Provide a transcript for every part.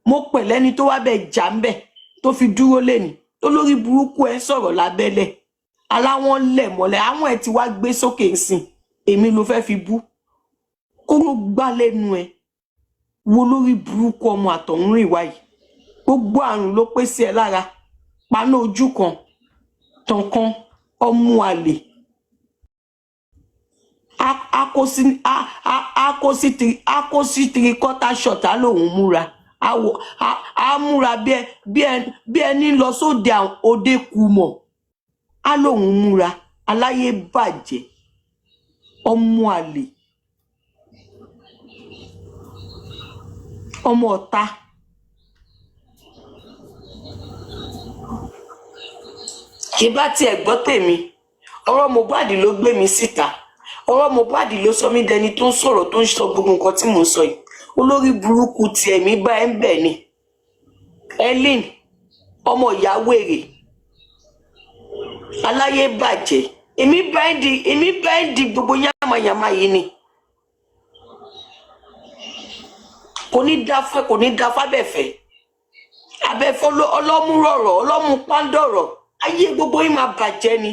mo pè lẹ́ni tó wá bẹ̀ jà ń bẹ̀ tó fi dúró lẹ́ni tó lórí burúkú ẹ̀ sọ̀rọ̀ lábẹ́lẹ̀ aláwọn lẹ̀ mọ́lẹ̀ àwọn ẹ̀ ti wá gbé sókè ńsìn èmi ló fẹ́ fi bú kóró gbá lẹ́nu ẹ̀ wo lórí burúkú ọmọ àtọ̀hún rìn wáyìí gbogbo àrùn ló pé sí ẹ lára paná ojú kan tànkan ọmú àlè akósí tirikọ́tà ṣọ̀tá lòun múra a múra bí ẹni lọ sóde òde kù mọ̀ á lòun múra aláyé bàjẹ́ ọmọ àlè ọmọ ọ̀tá kí bá tiẹ̀ gbọ́ tèmi ọ̀rọ̀ Mohbad ló gbé mi síta ọ̀rọ̀ Mohbad ló sọ mí dẹni tó ń sọ̀rọ̀ tó ń sọ gbogbo nǹkan tí mò ń sọ yìí olórí burúkú ti ẹ̀mí bá ẹ̀ ń bẹ̀ ni Ellen ọmọ ìyá wèrè aláyé bàjẹ́ èmi bá ẹ̀ di gbogbo yàmàyàmà yìí ni kò ní dá fábẹ́fẹ́ Abẹ́fẹ́ ọlọ́múrọ̀rọ̀ ọlọ́mú pàǹdọ̀rọ̀ ayé gbogbo yìí máa bàjẹ́ ni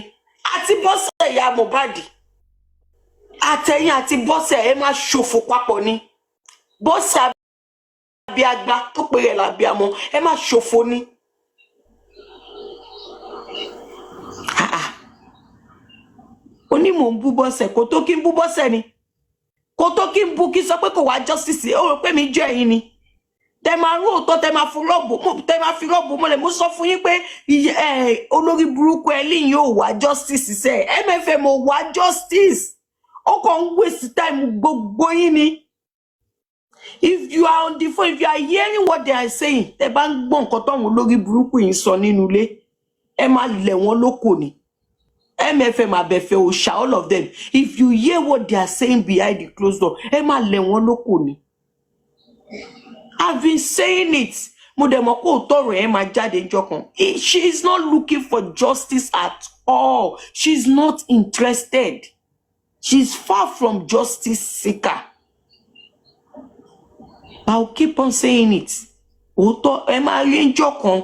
àti Bọ́sẹ̀ ìyá Mohbad àtẹ̀yìn àti Bọ́sẹ̀ ẹ máa ṣòfò papọ̀ ni Bọ́sẹ̀ abiagba tó pé rẹ̀ lábíamọ ẹ máa ṣòfò ni. Onímọ̀ ń bú Bọ́sẹ̀ kò tó kí ń bú Bọ́sẹ̀ ni kò tó kí ń bú kí sọ pé kò wá justice ó rò pé mi jẹ́ ẹ̀yin ni tẹ máa rú òótọ́ tẹ máa fi rọ́ọ̀bù mọ́lẹ̀ mo sọ fún yín pé olórí burúkú Ellen yóò wá justice sẹ́ MFM ò wá justice ó kàn ń waste time gbogbo yín ni. If you are on the phone, if you are hearing what they are saying tẹ bá ń gbọ́ nǹkan táwọn olórí burúkú yìí sọ nínú ilé ẹ máa lẹ̀ wọ́n lóko ni. MFM, Abefe, Osha, all of them. If you hear what they are saying behind the closed door, ẹ máa lẹ̀ wọ́n lóko ni. I've been saying it. Mo dẹ̀ mọ̀ kó tọrọ ẹ máa jáde níjọ́ kan. She is not looking for justice at all. She's not interested. She's far from justice seeker. I'll keep on saying it. Òótọ́ ẹ máa rí níjọ́ kan.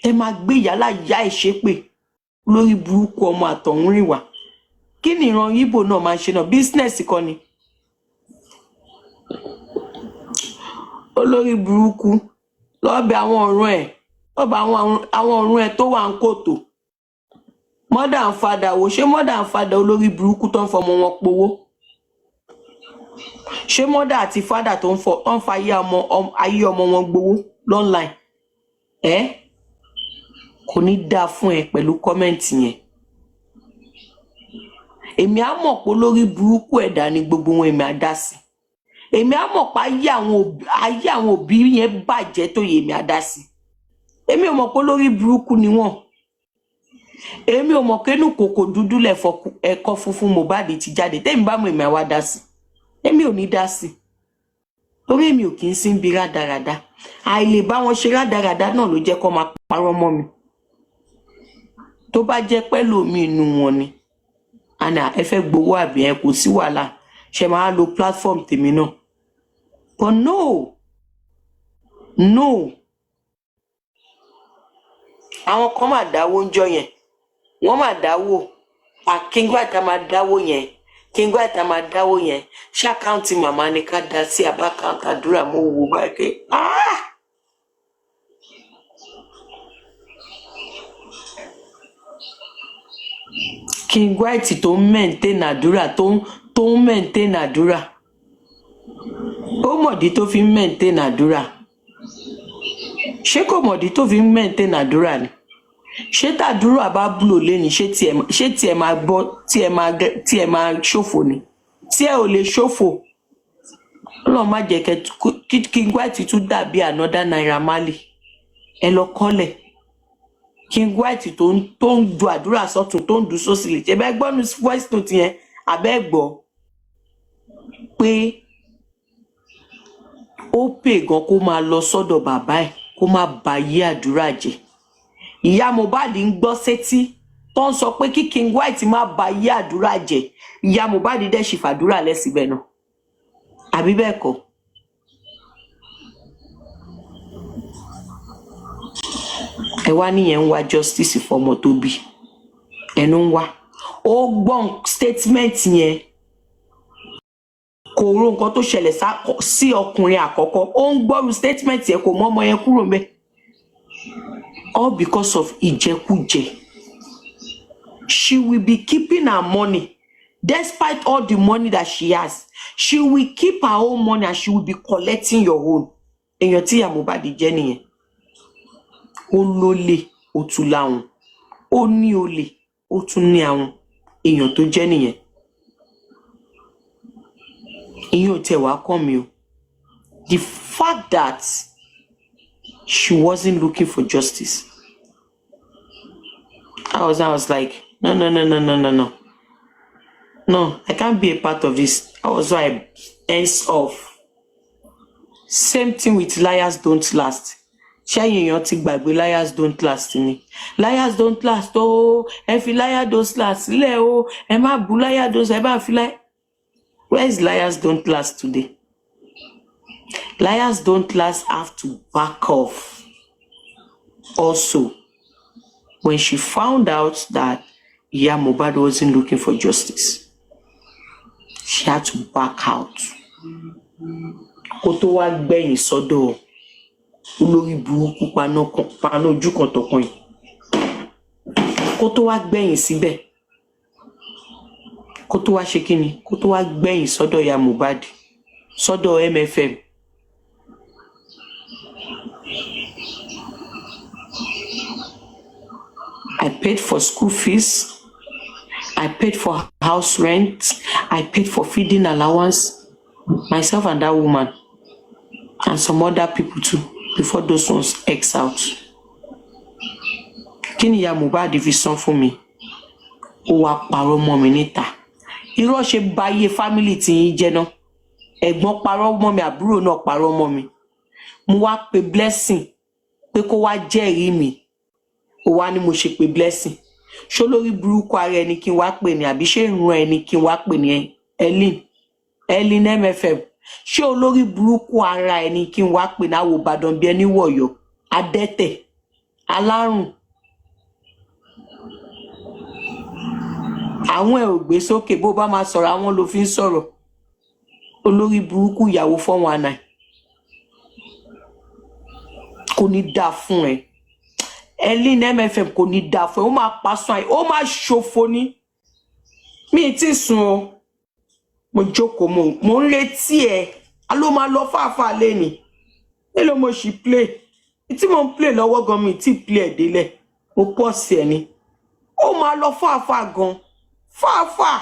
Ẹ máa gbé yálà yá ẹ ṣépè lórí burúkú ọmọ àtọ̀hún rìn wá. Kí ni ìran Ìgbò náà máa ń ṣe náà? Business kan ni. Olórí burúkú lọ́bẹ̀ àwọn ọ̀run ẹ̀ lọ́bẹ̀ àwọn ọ̀run ẹ̀ tó wà ń kòtò mother and father wo ṣé mother and father olórí burúkú tó ń fọmọ wọn powó ṣé mother àti father tó ń fa ayé ọmọ wọn gbowó online kò ní dáa fún ẹ pẹ̀lú kọ́mẹ́ǹtì yẹn èmi á mọ̀ pé olórí burúkú ẹ̀dá ni gbogbo wọn èmi á dá sí èmi á mọ̀ pé ayé àwọn òbí yẹn bàjẹ́ tó yẹ èmi á dá sí èmi ò mọ̀ pé olórí burúkú ni wọ́n èmi ò mọ̀ pé inú kòkò dúdú lẹ̀fọ́ ẹ̀kọ́ funfun Mohbad ti jáde tẹ́mi bá mọ̀ èmi á wá dá sí èmi ò ní dá sí torí èmi ò kì í sí ń bi rádaràda àìlè bá wọn ṣe rádaràda náà ló jẹ́ kó máa parọ́ mọ́ mi tó bá jẹ́ pẹ́lú mi inú wọn ni àná ẹ fẹ́ gbowó àbí ẹ kò sí wàhálà ṣe máa lo platform tèmi náà but no àwọn kan máa dáwó ń jọ yẹn wọ́n máa dáwó kíngwá ìta máa dáwó yẹn ṣé àkáǹtì màmá ni ká dá sí àbá àkáǹtì àdúrà mo wò báyìí pé King White tó ń maintain àdúrà tó ń maintain àdúrà ó mọ̀dí tó fi ń maintain àdúrà ṣé kò mọ̀dí tó fi ń maintain àdúrà ni ṣé tàdúrà bá búlò lẹ́ni ṣé tí ẹ máa gbọ́ tí ẹ máa ṣòfò ni tí ẹ ò lè ṣòfò Ọlọ́run má jẹ́ kí King White tún dàbí another Naira Marley ẹ lọ kọ́lẹ̀ King White tó ń du àdúrà sọ́tún tó ń du sósì lè jẹ́ bẹ́ẹ̀ gbọ́ ní voice note yẹn abẹ́ gbọ́ pé ó pè gan kó máa lọ sọ́dọ̀ bàbá ẹ̀ kó má ba yé àdúrà jẹ́ ìyá Mohbad ń gbọ́ sétí tó ń sọ pé kí King White má ba yé àdúrà jẹ́ ìyá Mohbad dẹ̀ sì fàdúrà lẹ́sìbẹ̀ náà àbí bẹ́ẹ̀ kọ́ ẹ wá níyẹn ń wá justice fọmọ tó bí ẹnu ń wá ó gbọ́n statement yẹn kò ro nǹkan tó ṣẹlẹ̀ sí ọkùnrin àkọ́kọ́ ó ń gbọ́rù statement yẹn kò mọ ọmọ yẹn kúrò mẹ́ all because of ìjẹkújẹ. She will be keeping her money despite all the money that she has. She will keep her own money and she will be collecting your own. Èèyàn tí ìyá Mohbad jẹ́ nìyẹn. Ó lólè, ó tún láhùn. Ó ní olè, ó tún ní ahun. Èèyàn tó jẹ́ nìyẹn. Ìyẹn ò tẹ̀ wá kàn mí o. The fact that she wasn't looking for justice. I was like, no. No, I can't be a part of this. I was like, ends off. Same thing with liars don't last. Liars don't last ni. Liars don't last. Oh, if liar don't last, Leo, Emma Bulaya don't ever feel like. Where is liars don't last today? Liars don't last have to back off. Also, when she found out that Mohbad wasn't looking for justice, she had to back out. Kó tó wá gbẹ̀yìn sọ́dọ̀ olórí burúkú paná ojú kan tọkàn yìí. Kó tó wá gbẹ̀yìn síbẹ̀. Kó tó wá ṣe kíni? Kó tó wá gbẹ̀yìn sọ́dọ̀ ìyá Mohbad, sọ́dọ̀ MFM. I paid for school fees. I paid for house rent. I paid for feeding allowance. Myself and that woman. And some other people too. Before those ones X out. Kí ni ìyá Mohbad fi san fún mi? Ó wá parọ́ mọ́ mi níta. Irọ́ ṣe ba iye family tí yín jẹ́ náà. Ẹ̀gbọ́n parọ́ mọ́ mi, àbúrò náà parọ́ mọ́ mi. Mo wá pe Blessing pé kó wá jẹ́rìí mi. Ó wá ní mo ṣe pé Blessing. Ṣó lórí burúkú ara ẹni kí n wá pè ní àbí ṣé ìran ẹni kí n wá pè ní Ellen MFM. Ṣé olórí burúkú ara ẹni kí n wá pè ní àwò Ìbàdàn bí ẹni wọ̀yọ́ adẹ́tẹ̀ alárùn. Àwọn ẹ̀ ò gbé sókè bó bá máa sọ̀rọ̀ àwọn ló fi ń sọ̀rọ̀. Olórí burúkú ìyàwó 419. Kò ní dá fún ẹ. Ellen MFM kò ní dá fún ẹ. Ó máa pasùn àì, ó máa ṣòfò ní. Mi ti sùn o. Mo jókòó mo ń retí ẹ. A ló máa lọ fàáfàá lẹ́ni. Èló mo ṣì play. Tí mo ń play lọ́wọ́ gan mi tí play ẹ̀ délẹ̀. Mo pọ̀ sí ẹ ni. Ó máa lọ fàáfàá gan. Fàáfàá.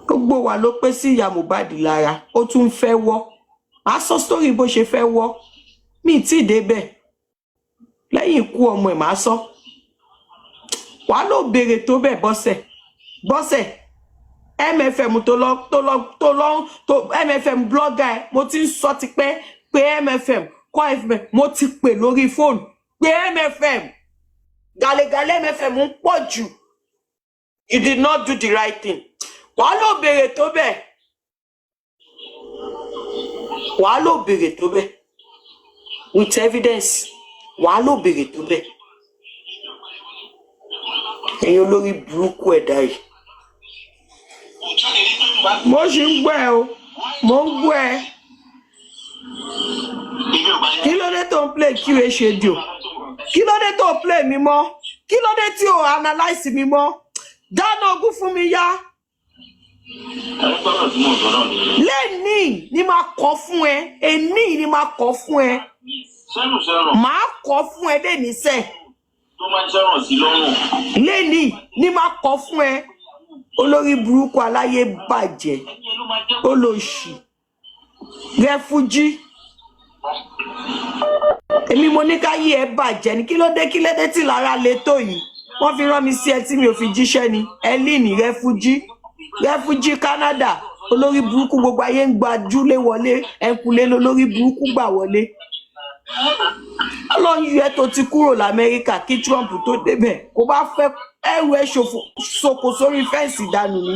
Gbogbo wa ló pé sí ìyá Mohbad lára. Ó tún fẹ́ wọ́. A sọ story bó ṣe fẹ́ wọ́. Mi ti débẹ̀. Lẹ́yìn ikú ọmọ ẹ̀ máa sọ. Wàá ló béèrè tó bẹ̀ bọ́sẹ̀. MFM tó MFM blogger ẹ̀ mo ti ń sọ ti pé MFM kọ́ FM mo ti pè lórí fóònù pé MFM gàlégàlé MFM ń pọ̀ jù. You did not do the right thing. Wàá ló béèrè tó bẹ̀. Wàá ló béèrè tó bẹ̀. With evidence. Wàá ló béèrè tó bẹ̀. Ẹ̀yin olórí burúkú ẹ̀dá yìí. Mo ṣì ń gbọ́ ẹ o. Mo ń gbọ́ ẹ. Kí ló dé tó ń play QH radio? Kí ló dé tó play mi mọ́? Kí ló dé tí o analyse mi mọ́? Dáná ogún fún mi yá. Lẹ́ni ni máa kọ́ fún ẹ. Èní ni máa kọ́ fún ẹ. Máa kọ́ fún ẹ lẹ́ni sẹ́. Lẹ́ni ni máa kọ́ fún ẹ. Olórí burúkú aláyé bàjẹ́. Olóṣì. Refugee. Èmi mo ní ká yí ẹ bàjẹ́ ni kí ló dé tí lára le tó yìí. Wọ́n fi rán mi sí ẹ tí mi ò fi jíṣẹ́ ni. Ellen refugee Canada. Olórí burúkú gbogbo ayé ń gba júlé wọlé. Ẹ̀kúlé lolórí burúkú gbà wọlé. Ọlọ́run yẹ tó ti kúrò l'Amẹ́ríkà kí Trump tó débẹ̀. Kò bá fẹ́ ẹrù ẹ ṣòkò sórí fẹ́ǹsì dànù ni.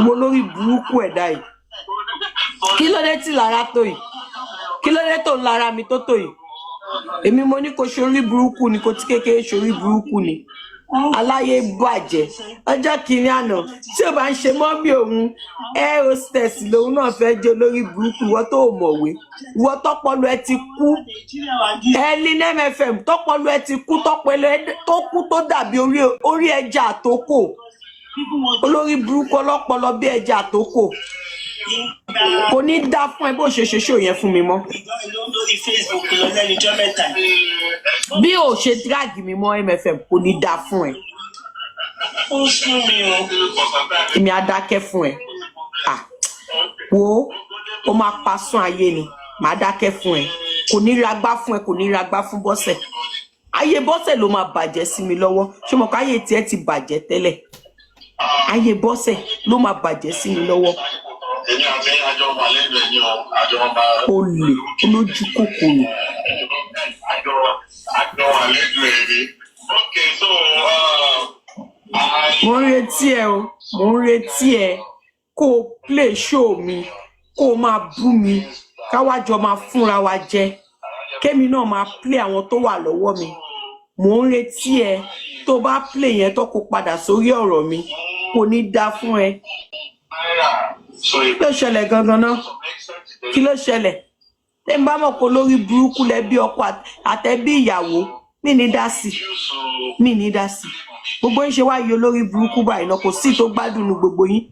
Mo lórí burúkú ẹ̀dá yìí. Kí ló dé tí lára tó yìí? Kí ló dé tó ń lára mi tó tó yìí? Èmi mo ní kó ṣorí burúkú ni, kó tí kékeré ṣorí burúkú ni. Aláyé bàjẹ́. Ọjọ́ kìíní àná tí ó bá ń ṣe mọ́mí òun air hostess lòun náà fẹ́ jẹ́ olórí burúkú, ìwọ tó mọ̀wé, ìwọ tọ́pọlọ ẹ ti kú. Ẹlí ní MFM tọ́pọlọ ẹ ti kú, tọ́pọlọ ẹ tó kú tó dàbí orí ẹja àtókò. Olórí burúkú ọlọ́pọlọ bí ẹja àtókò. Kò ní dá fún ẹ bó ṣe ṣe ṣó yẹn fún mi mọ́. Bí o ṣe drag mi mọ́ MFM kò ní dá fún ẹ. Èmi á dákẹ́ fún ẹ. Wo o máa pa sún ayé ni, màá dákẹ́ fún ẹ. Kò ní ragbá fún ẹ, kò ní ragbá fún Bọ́sẹ̀. Ayé Bọ́sẹ̀ ló máa bàjẹ́ sí mi lọ́wọ́. Ṣé mo kọ́ ayé tiẹ̀ ti bàjẹ́ tẹ́lẹ̀? Ayé Bọ́sẹ̀ ló máa bàjẹ́ sí mi lọ́wọ́. Olè olójú kòkòrò. Mo ń retí ẹ o, mo ń retí ẹ kó o play show mi, kó o máa bú mi, káwájọ máa fúnra wa jẹ, kémi náà máa play àwọn tó wà lọ́wọ́ mi. Mo ń retí ẹ tó bá play yẹn tó kó padà sórí ọ̀rọ̀ mi, kò ní dá fún ẹ. Kí ló ṣẹlẹ̀ gangan náà? Kí ló ṣẹlẹ̀? Tẹ́ ń bá mọ̀ pé lórí burúkú lẹ́bí ọkọ àtẹ̀bí ìyàwó, mi ní dá sí. Mi ní dá sí. Gbogbo yín ṣe wá yọ lórí burúkú báyìí náà, kò sí tó gbádùn ní gbogbo yín.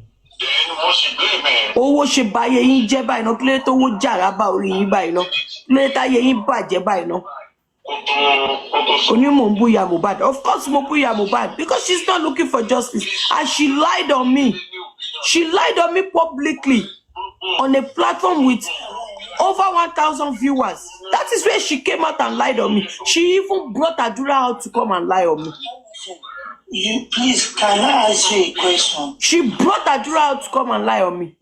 Owó ṣe báyé yín jẹ́ báyìí náà, kí ló tó wó jàrá bá orí yín báyìí náà? Kí ló táyé yín bàjẹ́ báyìí náà? Oní mò ń búya Mohbad. Of course mo búya Mohbad because she's not looking for justice and she lied on me. She lied on me publicly on a platform with over 1,000 viewers. That is where she came out and lied on me. She even brought Adura out to come and lie on me. Please, can I ask you a question? She brought Adura out to come and lie on me.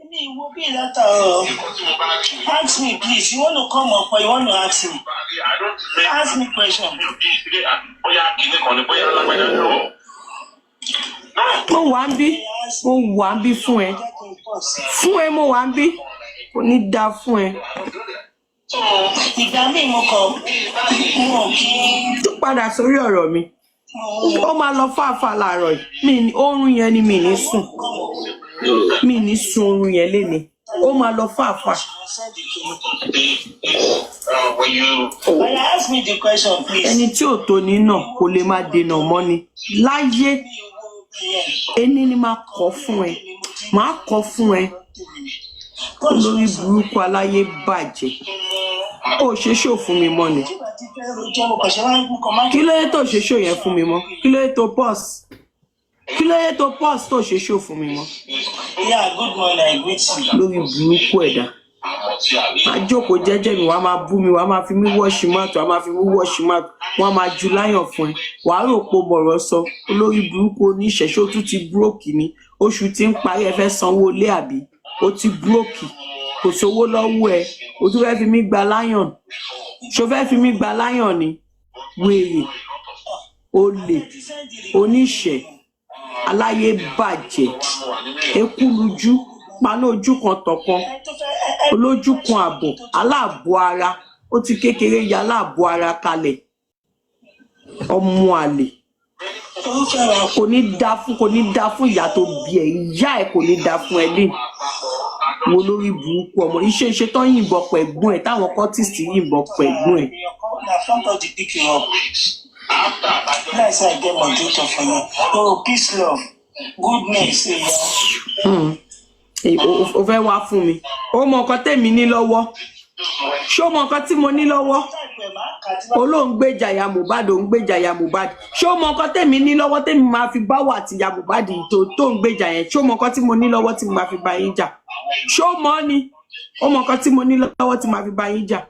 Ask me, please. You want to come up or you want to ask me? Ask me question. Mo wà ń bí fún ẹ. Fún ẹ mo wà ń bí. Kò ní dá fún ẹ. Ìgbà míì mo kọ̀ mo kí. Tó padà sórí ọ̀rọ̀ mi. Ó máa lọ fàáfàá láàárọ̀ yìí. Oorun yẹn ni mi ní sùn. Mi ní sùn oorun yẹn léni. Ó máa lọ fàáfàá. Ask me the question, please. Ẹni tí ò tó ní náà kò lè máa dènà mọ́ ni. Láyé ẹni ni máa kọ́ fún ẹ. Máa kọ́ fún ẹ. Olórí burúkú aláyé bàjẹ́. Ó ṣe ṣó fún mi mọ́ ni. Kí ló yẹ tó ṣe ṣó yẹn fún mi mọ́? Kí ló yẹ tó pause? Kí ló yẹ tó pause tó ṣe ṣó fún mi mọ́? Yeah, good morning, I greet you. Lórí burúkú ẹ̀dá. Àjókòó jẹ́jẹ́ mi, wàá máa bú mi, wàá máa fi mí wọ́ọ̀ṣì máàtù, wàá máa fi mí wọ́ọ̀ṣì máàtù, wọ́n máa ju láyàn fún ẹ. Wàá rò pé bọ̀rọ̀ sọ, olórí burúkú oníṣẹ̀ṣó tún ti búrókì ni. Oṣù tí ń parí ẹ fẹ́ sanwó ilé àbí? Ó ti búrókì, kò sówó lọ́wọ́ ẹ, o tún fẹ́ fi mí gba láyàn. Ṣo fẹ́ fi mí gba láyàn ni? Wèrè, olè, oníṣẹ̀, aláyé bàjẹ́, ekúlujú, paná ojú kan tọ̀kan, olójú kan àbọ̀, aláàbọ̀ ara, ó ti kékeré ya aláàbọ̀ ara kalẹ̀. Ọmọ àlè. Kò ní dá fún ìyá tó bí ẹ, ìyá ẹ kò ní dá fún ẹ lé. Mo lórí burúkú ọmọ iṣẹ́ tán yìnbọn pẹ̀gbọ́n ẹ̀ táwọn kọ́tìsì yìnbọn pẹ̀gbọ́n ẹ̀. That's why I get my daughter for you. Oh, peace, love, goodness. O fẹ́ wá fún mi. Ó mọ nǹkan tèmi ní lọ́wọ́. Ṣé o mọ nǹkan tí mo ní lọ́wọ́? Olóhùn gbèjà ya Mohbad, òun gbèjà ya Mohbad. Ṣé o mọ nǹkan tèmi ní lọ́wọ́ tèmi máa fi bá wà àti ya Mohbad tó ń gbèjà yẹn? Ṣé o mọ nǹkan tí mo ní lọ́wọ́ tí mo máa fi bá yín jà? Ṣé o mọ ni? Ó mọ nǹkan tí mo ní lọ́wọ́ tí mo máa fi bá yín jà.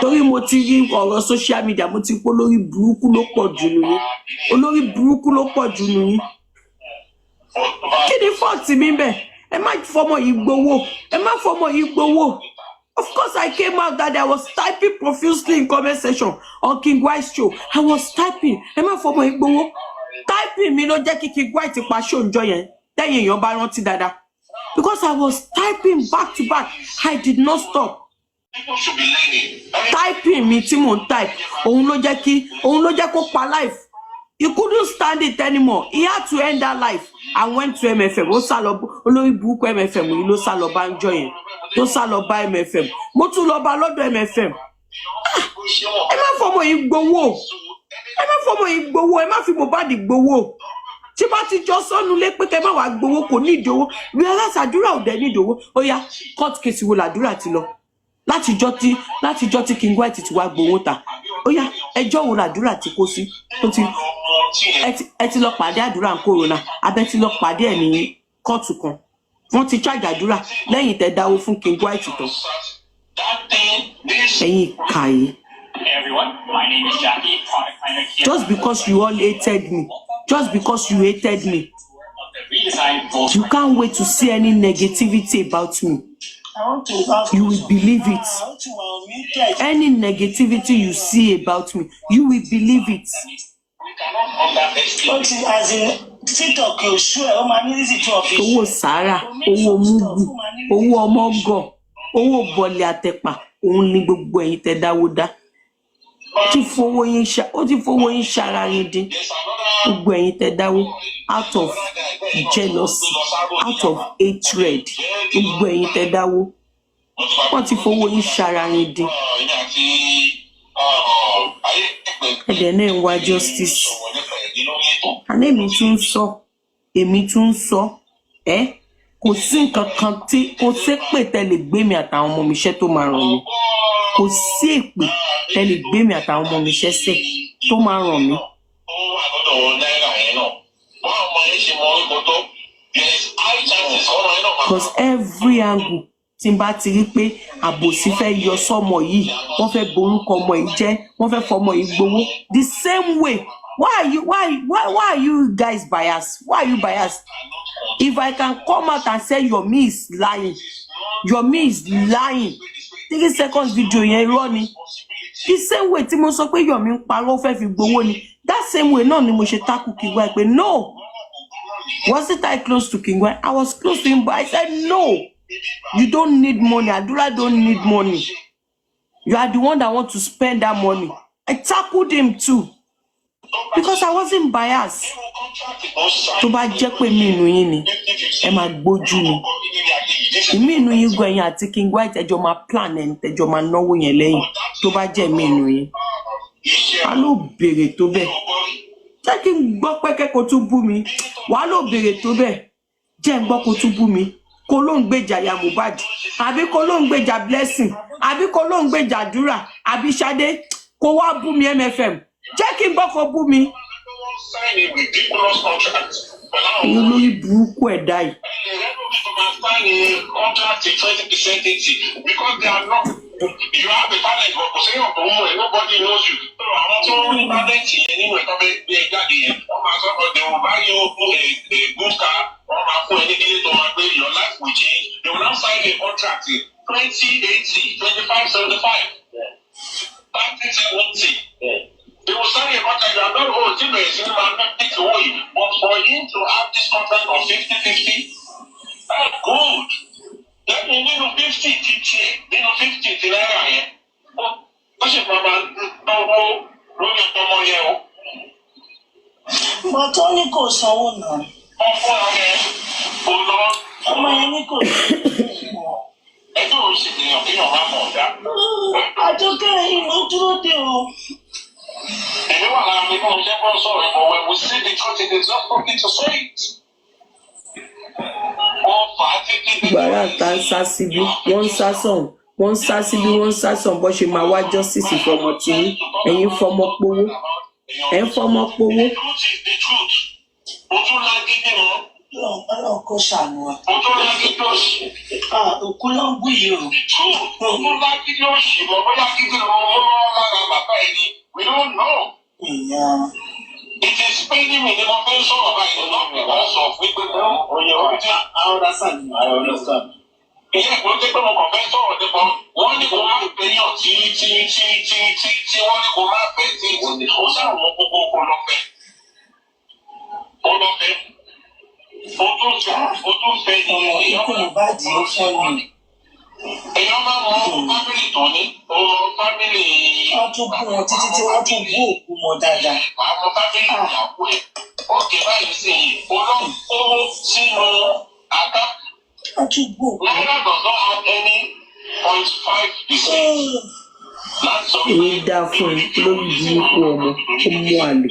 Torí mo ti rí ọ̀rọ̀ social media, mo ti pé olórí burúkú ló pọ̀ jù nù yín. Olórí burúkú ló pọ̀ jù nù yín. Kí ni fọ́ọ̀tì mi bẹ̀? Ẹ má fọmọ yìí gbowó. Ẹ má fọmọ yìí gbowó. Of course, I came out that I was typing profusely in comment section on King White's show. I was typing. Ẹ má fọmọ yìí gbowó. Typing mi ló jẹ́ kí King White pa show ńjọ́ yẹn. Tẹ́yìn èèyàn bá rántí dáadáa. Because I was typing back to back. I did not stop. Typing mi tí mò ń type, òun ló jẹ́ kó pa life. He couldn't stand it anymore. He had to end that life and went to MFM. Ó sá lọ olórí burúkú MFM yìí ló sá lọ bá ń jọ yẹn. Tó sá lọ bá MFM. Mo tún lọ bá lọ́dọ̀ MFM. Ẹ má fọmọ yìí gbowó. Ẹ má fi Mohbad gbowó. Tí bá ti jọ sọ́nu lé pé kẹ́ má wá gbowó kò ní ìdòwó. Whereas àdúrà ò dẹ̀ ní ìdòwó. Ó yá court case wo làdúrà ti lọ. Látijọ́ tí King White ti wá gbowó ta. Ó yá ẹjọ́ wo làdúrà ti kó sí. Ẹ ti lọ pàdé àdúrà ń kòrónà. Abẹ́ ti lọ pàdé ẹ̀ ní kóòtù kan. Wọ́n ti charge àdúrà lẹ́yìn tẹ́ dáwó fún King White tán. Ẹ̀yin kàyé. Just because you all hated me. You can't wait to see any negativity about me. You will believe it. Any negativity you see about me, you will believe it. Owó Sàárà, owó Mugu, owó ọmọgọ̀, owó bọ̀lẹ̀ àtẹ̀pà, òun ni gbogbo ẹ̀yin tẹ́ dáwó dá. Ó ti fowó yín ṣara yín dín. Gbogbo ẹ̀yin tẹ́ dáwó out of jealousy, out of hatred. Gbogbo ẹ̀yin tẹ́ dáwó. Wọ́n ti fowó yín ṣara yín dín. Ẹ̀dẹ̀ náà ń wá justice. Àná èmi tún ń sọ. Kò sí nǹkan kan tí kò ṣépè tẹ́lẹ̀ gbé mi àtàwọn ọmọ mi iṣẹ́ tó máa ràn mí. Kò sí èpè tẹ́lẹ̀ gbé mi àtàwọn ọmọ mi iṣẹ́ sẹ́ tó máa ràn mí. Because every angle tí n bá ti rí pé àbòsí fẹ́ yọ sọ́mọ yìí, wọ́n fẹ́ borúkọ ọmọ yìí jẹ́, wọ́n fẹ́ fọmọ yìí gbowó. The same way. Why are you guys biased? Why are you biased? If I can come out and say Yomi is lying, 3 seconds video yẹn irọ́ ni. The same way tí mo sọ pé Yomi ń parọ́ fẹ́ fi gbowó ni. That same way náà ni mo ṣe tackle King White pé no. Wasn't I close to King White? I was close to him, but I said no. You don't need money. Adura don't need money. You are the one that want to spend that money. I tackled him too. Because I wasn't biased. Tó bá jẹ́ pé mi inú yín ni, ẹ máa gbójú ni. Mi inú yín gan ẹ̀yin àti King White ẹjọ́ máa plan ẹ̀ tẹjọ́ máa náwó yẹn lẹ́yìn. Tó bá jẹ́ mi inú yín. Wàá ló béèrè tó bẹ́ẹ̀. Jẹ́ kí n gbọ́ pẹ́kẹ́ kó tún bú mi. Wàá ló béèrè tó bẹ́ẹ̀. Jẹ́ n gbọ́ kó tún bú mi. Kó ló ń gbèjà ya Mohbad. Àbí kó ló ń gbèjà Blessing. Àbí kó ló ń gbèjà Àdúrà. Àbí Ṣadé. Kó wá bú mi MFM. Jẹ́ kí n gbọ́ kó bú mi. Èyí olórí burúkú ẹ̀dá yìí. You have a talent, but kò séyàn tó mú ẹ, nobody knows you. Àwọn tó ń rí talent yẹn nínú ẹ̀kọ́ bẹ́ẹ̀ gbé jáde yẹn, wọ́n máa sọ pé they will buy you a good car, wọ́n máa fún ẹ ní kílé tó máa gbé, your life will change. They will now sign a contract 2080, 2575, 3070. They will sign a contract. You are not old, you may seem like big away, but for him to have this contract of 50-50, that's good. Lẹ́yìn nínú 50 ti tiẹ̀, nínú 50 ti náírà yẹn, ó sì máa lọ́wọ́ lórí ọmọ yẹn o. Bọ́tọ́ ní kò sanwó náà. Ọkọ yẹn kò lọ. Ọmọ yẹn ní kò sanwó. Ẹjọ́ ò sì gbìyànjú kéèyàn máa mọ̀ ọ̀dà. Àjọkẹ́ yìí ló dúró dé o. Èmi wà lára mi náà ṣẹ́ fọ́ sọ̀rọ̀ ìmọ̀ when we see the truth it is not talking to say it. Gbàrà tá ń sá síbí, wọ́n ń sá sọ̀hún, wọ́n ń sá síbí, wọ́n ń sá sọ̀hún bó ṣe máa wá justice fọmọ tí yín, ẹ̀yin fọmọ powó, ẹ̀ ń fọmọ powó. Ojú lágídí mọ́. Ọlọ́run kò ṣàánú wa. Ojú lágídí òṣì. Òkú ló ń bú yìí o. Ojú lágídí òṣì mọ́, bóyá gidi ló ń lára bàbá ẹni, we don't know. Ìyá. It is paining me, the more sọ̀rọ̀ báyìí, not because of wípé I understand. Ìyá ìgbọ́n tí pé mo kàn fẹ́ sọ̀rọ̀ nípa wọ́n ní kò máa fẹ́ yàn tí wọ́n ní kò máa fẹ́ tí ó ṣàwọn gbogbo kò lọ fẹ́. Ó lọ fẹ́. Ó tún fẹ́ ní Ikú Mohbad ló fẹ́ mi. èèyàn máa mọ fámìlì tó ní fámìlì. wọ́n tún bú wọn títí tí wọ́n tún bú òkú wọn dáadáa. àwọn fámìlì ìyàwó ẹ̀ ókè báyìí sí i olóńgbò sínú àká. wọ́n tún bú òkú. Naira does not have any 0.5%. láti sọ èyí dá fún ẹ lórí burúkú ọmọ ó mú àlè.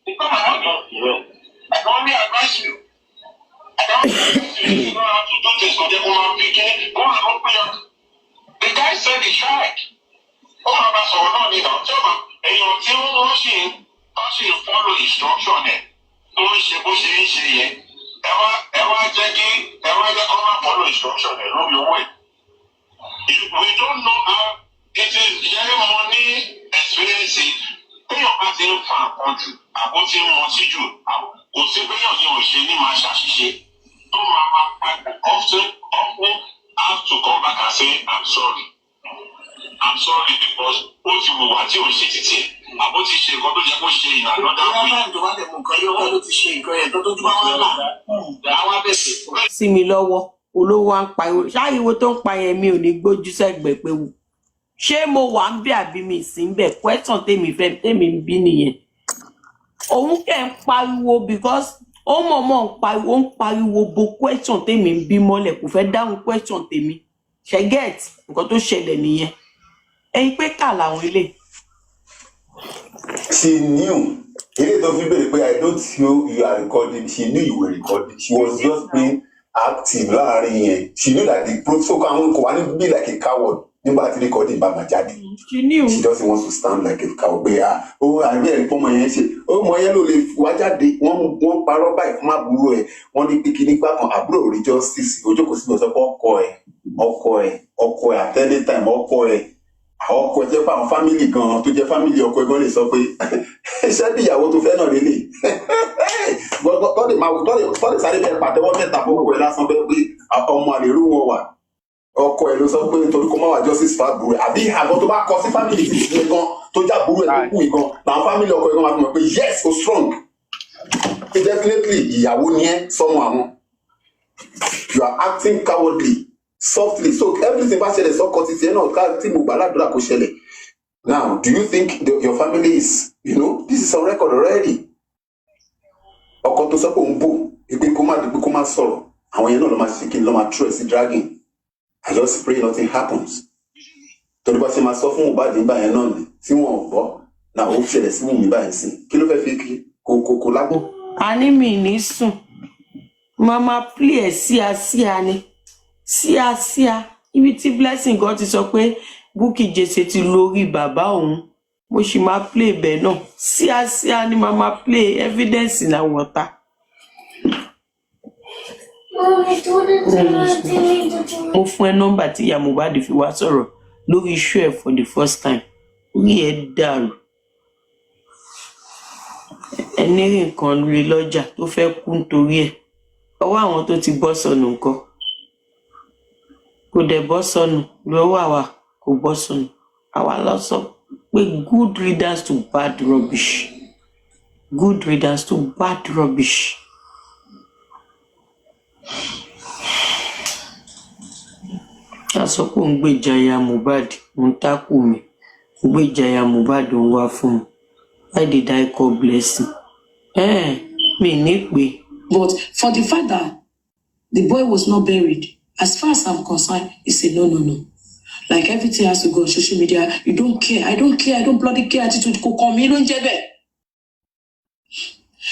I can only advise you. I can only advise you. You don't have to do this for the woman picking. Go and open your. The guy said he tried. Ó máa bá sọ̀rọ̀ náà ní ìdáhùn tí ó máa èèyàn tí wọ́n ṣì ń follow instruction ẹ̀ tó ń ṣe bó ṣe ń ṣe yẹn. Ẹ wá jẹ́ kó máa follow instruction ẹ̀ lórí owó ẹ̀. We don't know how it is yẹ́rẹ́ mọ ní experience téèyàn bá ti ń fa nǹkan jù àbó ti ń mọtí jù kò sí béèyàn ní òṣè ní máa ṣàṣìṣe tó máa padà often have to come back and say I'm sorry because ó ti wùwà tí ò ń ṣe títì àbó ti ṣe nǹkan tó jẹ́ kó ṣe ìlànà dáhùn. sí mi lọ́wọ́ olówó à ń pariwo ṣáàyíwo tó ń pa yẹn mi ò ní gbójú sẹ́gbẹ̀ẹ́ pé wù ṣé mo wà ń bí àbí mi sí ń bẹ̀ question tèmi ń bí nìyẹn òun kẹ́ ń pariwo because ó mọ̀ọ́mọ̀ ń pariwo bo question tèmi ń bí mọ́lẹ̀ kò fẹ́ dáhùn question tèmi ṣe get nǹkan tó ṣẹlẹ̀ nìyẹn ẹ̀yin pé kà làwọn ilé. She knew. Even though people say, I don't know you are recording, she knew you were recording. She was just being active. She knew that the protocol can't be like a coward. Recording by my daddy. She knew. She doesn't want to stand like a coward. I really come and say, my yellow leaf, what are they? One parrot by my blue, one picking back on a blue, justice. Ojoko was a okoi, at any time, okoi. Ọkọ ẹ jẹ́ pé àwọn fámìlì gan tó jẹ́ fámìlì ọkọ ẹ gan lè sọ pé ṣé bí ìyàwó tó fẹ́ náà lélẹ̀ tọ́lẹ̀ sáré bẹ́ẹ̀ pàtẹ́wọ́ mẹ́ta fọwọ́ ẹ lásán bẹ́ẹ̀ pé ọmọ àlèrú wọn wà ọkọ ẹ ló sọ pé nítorí kó má wà justice fa burú ẹ àbí àbọ̀ tó bá kọ sí fámìlì ti ṣe gan tó já burú ẹ tó kù yìí gan làwọn fámìlì ọkọ ẹ gan máa fi mọ̀ pé yes o strong definitely ìyàwó ni ẹ sọmọ àwọn you are acting cowardly. Softly, so everything about the so called now, do you think your family is, this is on record already? Dragging. I just pray nothing happens. To the person myself Mohbad in by none. See one now hope she is me by see. Kilo fe ko ani mi ni sun. Mama play sia ni. Síá ibi tí Blessing gan ti sọ pé Bukky Jesse ti lórí bàbá òun mo sì máa play bẹ́ẹ̀ náà síá ni màá play evidence in our water. Mo fún ẹ nọ́mbà tí ìyá Mohbad fi wá sọ̀rọ̀ lórí iṣu ẹ̀ for the first time orí ẹ̀ dàrú ẹni rí nǹkan rí lọ́jà tó fẹ́ kú nítorí ẹ̀ ọwọ́ àwọn tó ti bọ́ sọnù nǹkan. Kò dẹ̀ bọ́ sọnù lọ́wọ́ àwa kò bọ́ sọnù àwa lọ sọ pé good riddance to bad rubbish good riddance to bad rubbish. A sọ pé òun gbèjà ìyá Mohbad òun tákù mi òun gbèjà ìyá Mohbad òun wá fún mi why did I call Blessing? Mi ní pé. But for the fact that the boy was not buried, as far as I'm concerned, he said, no. Like everything has to go on social media. You don't care. I don't bloody care. Attitude could come. You don't jebe.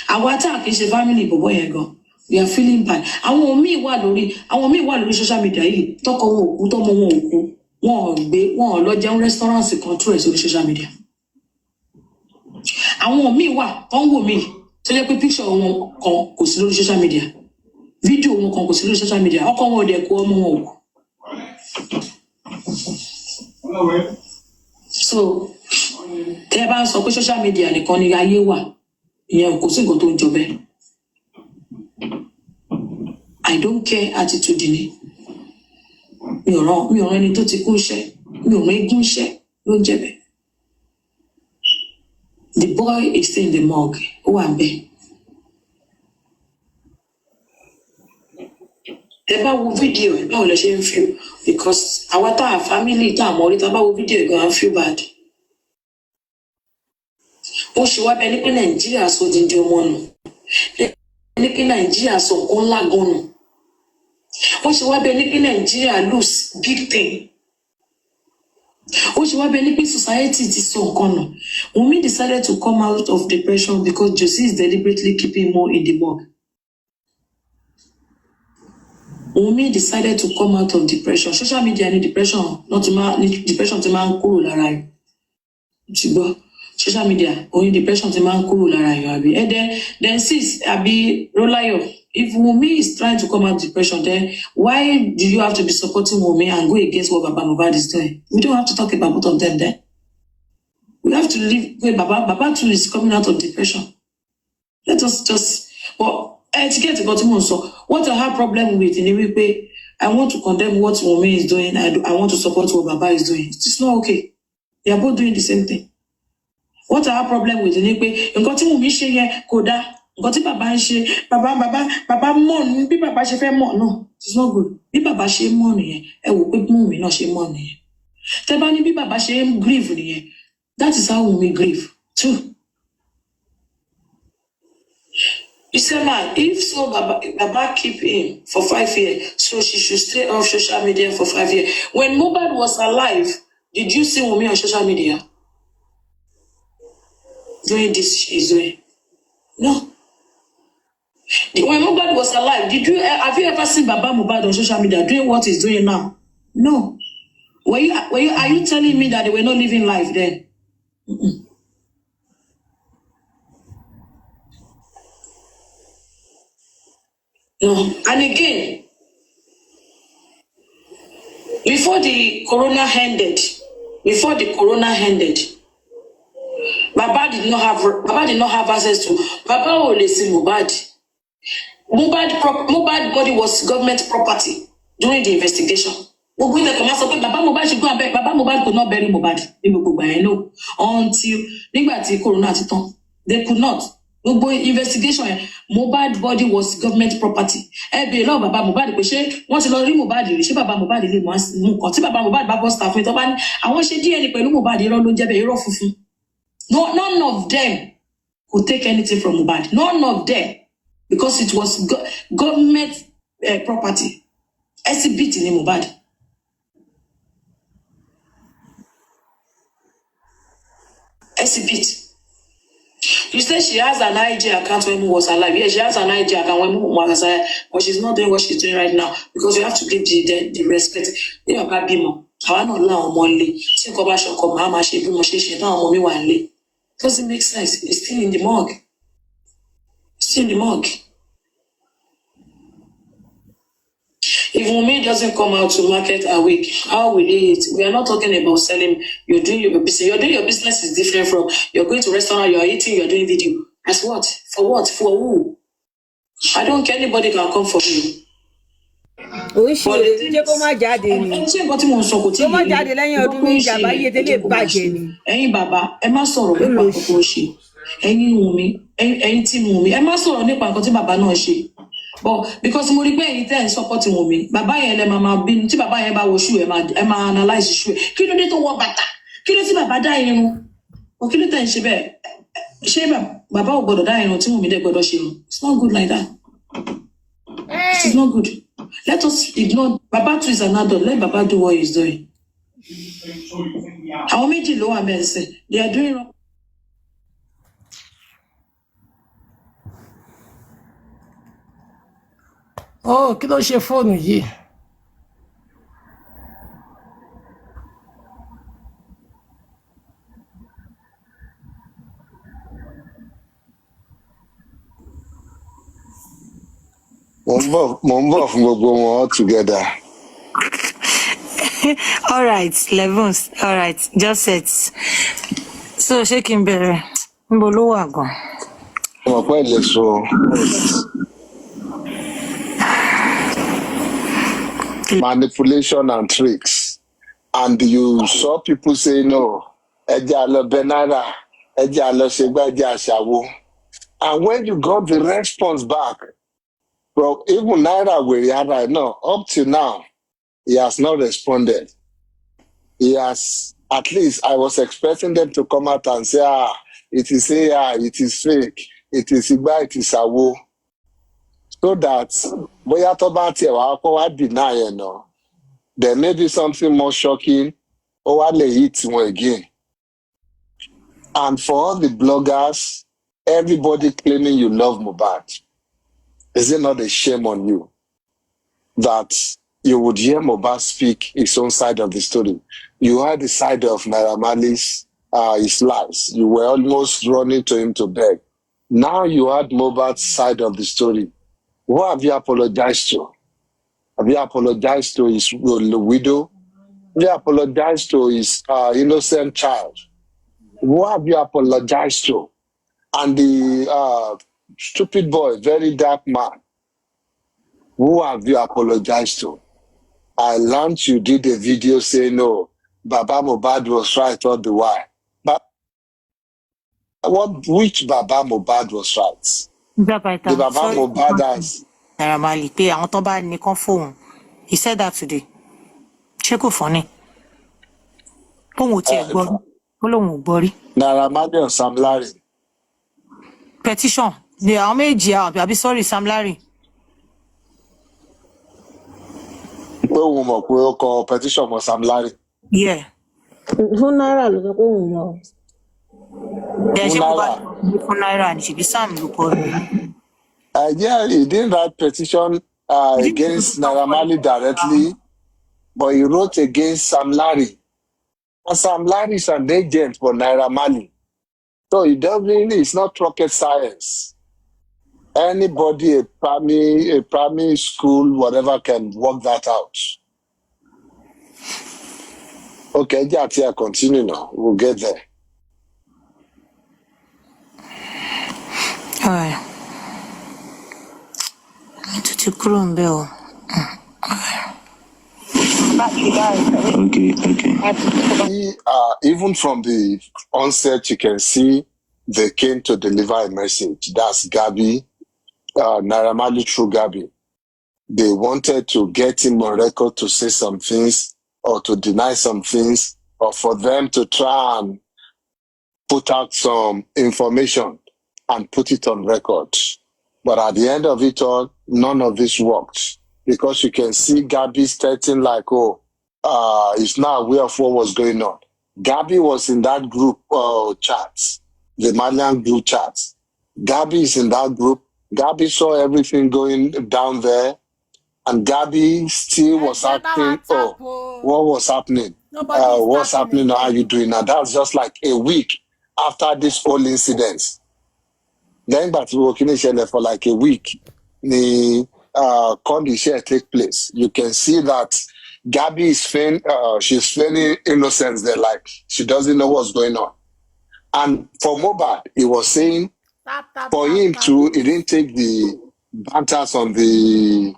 Our attack is a family, but boy, go. We are feeling bad. I want me one social media. Talk about one lodge restaurants control social media. I want me don't me. Tell you a picture on social media. Video wọn kan kò sí lórí social media ọkọ wọn ò dẹ̀ kó ọmọ wọn ò so tẹ́ bá ń sọ pé social media nìkan ni ayé wà ìyẹn kò sí nǹkan tó ń jọ bẹ́ẹ̀. I don't care attitude ni mi ò rán ẹni tó ti kú iṣẹ́ mi ò rán egún iṣẹ́ ló ń jẹ́ bẹ́ẹ̀. The boy is still in the morgue ó wà ń bẹ́ẹ̀. Tẹ́ bá wo fídíò ẹ̀ báwo lẹ ṣe ń feel because àwa tá a family tá a mọ̀ orí tá a bá wo fídíò ẹ̀ gan-an feel bad. Ó ṣe wá bẹ́ẹ̀ ní pé Nàìjíríà sọ dídí ọmọ nù. Ní pé Nàìjíríà sọ nǹkan ńlá gan nù. Ó ṣe wá bẹ́ẹ̀ ní pé Nàìjíríà lose big thing. Ó ṣe wá bẹ́ẹ̀ ní pé society ti sọ nǹkan nù. Wunmi decided to come out of depression because Josie is deliberately keeping more in the mug. Wunmi decided to come out of depression. Social media ní depression, not depression ti máa ń kúrò lára ẹ̀. Ṣùgbọ́n social media, only depression ti máa ń kúrò lára ẹ̀ àbí. And then sis, àbí Rolayo, if Wunmi is trying to come out of depression, then why do you have to be supporting Wunmi and go against what Baba Mohbad is doing? We don't have to talk about both of them then. We have to leave where Baba too is coming out of depression. Let us just, well, to get to bottom also, what I have problem with in the way I want to condemn what Wunmi is doing, I want to support what Baba is doing. It's not okay. They are both doing the same thing. What I have problem with in the way, nǹkan tí Wunmi ṣe yẹn kò dáa, nǹkan tí Baba ń ṣe, Baba mọ̀ bí Baba ṣe fẹ́ mọ̀ náà, it's not good. Bí Baba ṣe mọ̀ nìyẹn, ẹ wò pé Wunmi náà ṣe mọ̀ nìyẹn. Tẹ́ bá ní bí Baba ṣe ń grieve nìyẹn, that is how Wunmi grieve too. You say, man, if so, Baba keep him for 5 years, so she should stay off social media for 5 years. When Mohbad was alive, did you see Wunmi on social media doing this she's doing? No. When Mohbad was alive, have you ever seen Baba Mohbad on social media doing what he's doing now? No. Are you telling me that they were not living life then? Mm-mm. No. And again, before the corona ended, Baba did not have access to Baba only see Mohbad. Mohbad body was government property during the investigation. Baba Mohbad should go and beg. Baba Mohbad could not bury Mohbad. No. Until corona they could not. Investigation, Mohbad body was government property. Be law Baba Mohbad pe ṣé wọ́n ti lọ rí Mohbad rí ṣé Baba Mohbad lè mú nǹkan tí Baba Mohbad bá bọ́ staff mi tó bá ní àwọn ṣe DNA pẹ̀lú Mohbad irọ́ ló ń jẹ́ bẹ́ẹ̀ irọ́ funfun. No, none of them could take anything from Mohbad. None of them, because it was government property. Exhibit in Mohbad. Exhibit. You say she has an IG account when Mo was alive. Yes, she has an IG account when Mo was alive, but she's not doing what she's doing right now because you have to give the respect. They are bad bimo. I want to learn more. Think about your mama. She bimo. She now mommy one. Doesn't make sense. It's still in the mug. Still in the mug. If Wunmi doesn't come out to market a week, how will he eat? We are not talking about selling. You're doing your business. You're doing your business is different from you're going to restaurant, you're eating, you're doing video. As what? For what? For who? I don't care. Anybody can come for you. Ṣé kó má jáde ni? Kó má jáde lẹ́yìn ọdún méjì àbáyé délé bàjẹ́ ni. Ẹ̀yin bàbá, ẹ má sọ̀rọ̀ nípa nǹkan tó ṣe. Ẹ̀yin Wunmi, ẹ̀yin tí Wunmi, ẹ má sọ̀rọ̀ nípa nǹkan tí bàbá náà ṣe. But because mo rí pé ẹ̀yin tẹ́ ẹ̀ support Wunmi, bàbá yẹn lẹ máa bínú tí bàbá yẹn bá wo shoe ẹ máa analyze shoe ẹ̀. Kí ló dé tó wọ bàtà? Kí ló tí bàbá dá irun? Kí ló tẹ̀ ń ṣe bẹ́ẹ̀? Ṣé bàbá ò gbọ́dọ̀ dá irun tí Wunmi dẹ̀ gbọ́dọ̀ ṣe irun? It's not good like that. It is not good. Let us ignore. Baba too is an adult. Let Baba do what he's doing. How many low men say they are doing wrong? Oh, kí ló ṣe fóònù yìí? Mo ń bọ̀ fún gbogbo wọn all together. All right, Levons. All right, just set. So, ṣé kí n bẹ̀rẹ̀? Níbo ló wà gan? Mo pẹ́ lè sọ manipulation and tricks, and you saw people say no, ẹja lọ Benara, ẹja lọ ṣègbà ẹja ṣàwo, and when you got the response back, But even Naira where right now, up to now, he has not responded. He has, at least I was expecting them to come out and say, it is AI, it is fake, it is Igba, it is Awo. So that, boya to ba tie wa ko wa deny ẹ no, there may be something more shocking, or wa le hit one again. And for all the bloggers, everybody claiming you love Mohbad, is it not a shame on you that you would hear Mohbad speak his own side of the story? You heard the side of Naira Marley's his lies. You were almost running to him to beg. Now you heard Mohbad's side of the story. Who have you apologized to? Have you apologized to his widow? Have you apologized to his innocent child? Who have you apologized to? And the stupid boy, very dark man, who have you apologized to? I learned you did a video saying, no, Baba Mohbad was right all the while. But which Baba Mohbad was right? The Baba Sorry, Mohbad has... Naira Marley, pé àwọn tó bá nìkan phone. He said that today. Ṣé kò funny? Òun ò tiẹ̀ gbọ́ rí. Ó lóun ò gbọ́ rí. Naira Marley or Sam Larry? Petition. Àwọn méjì àbí sorry, Sam Larry. Pé òun mọ̀ pé ó kọ petition mọ́ Sam Larry. Yeah. Fún Náírà ló sọ pé òun mọ̀. Then ṣé kò bá fún Naira ni ṣèbí Sam ló kọ rí. Yeah, he didn't write petition against Naira Marley directly, but he wrote against Sam Larry. And Sam Larry is an agent for Naira Marley. So it definitely is not rocket science. Anybody, a primary school, whatever, can work that out. Okay, yeah, continue now. We'll get there. All right. To kúrò ń bẹ̀ o. Okay. Even from the onset, you can see they came to deliver a message. That's Gabi, Naira Marley through Gabi. They wanted to get him on record to say some things or to deny some things, or for them to try and put out some information and put it on record. But at the end of it all, none of this worked. Because you can see Gabi stating like, he's not aware of what was going on. Gabi was in that group chat, the Malian group chat. Gabi is in that group. Gabi saw everything going down there, and Gabi still was asking, what was happening? What's happening? How are you doing? Now that's just like a week after this whole incident. Then, but we were working for like a week. The condition take place. You can see that Gabi is she's feigning innocence there, like she doesn't know what's going on. And for Mohbad, he was saying for him too, he didn't take the banters on the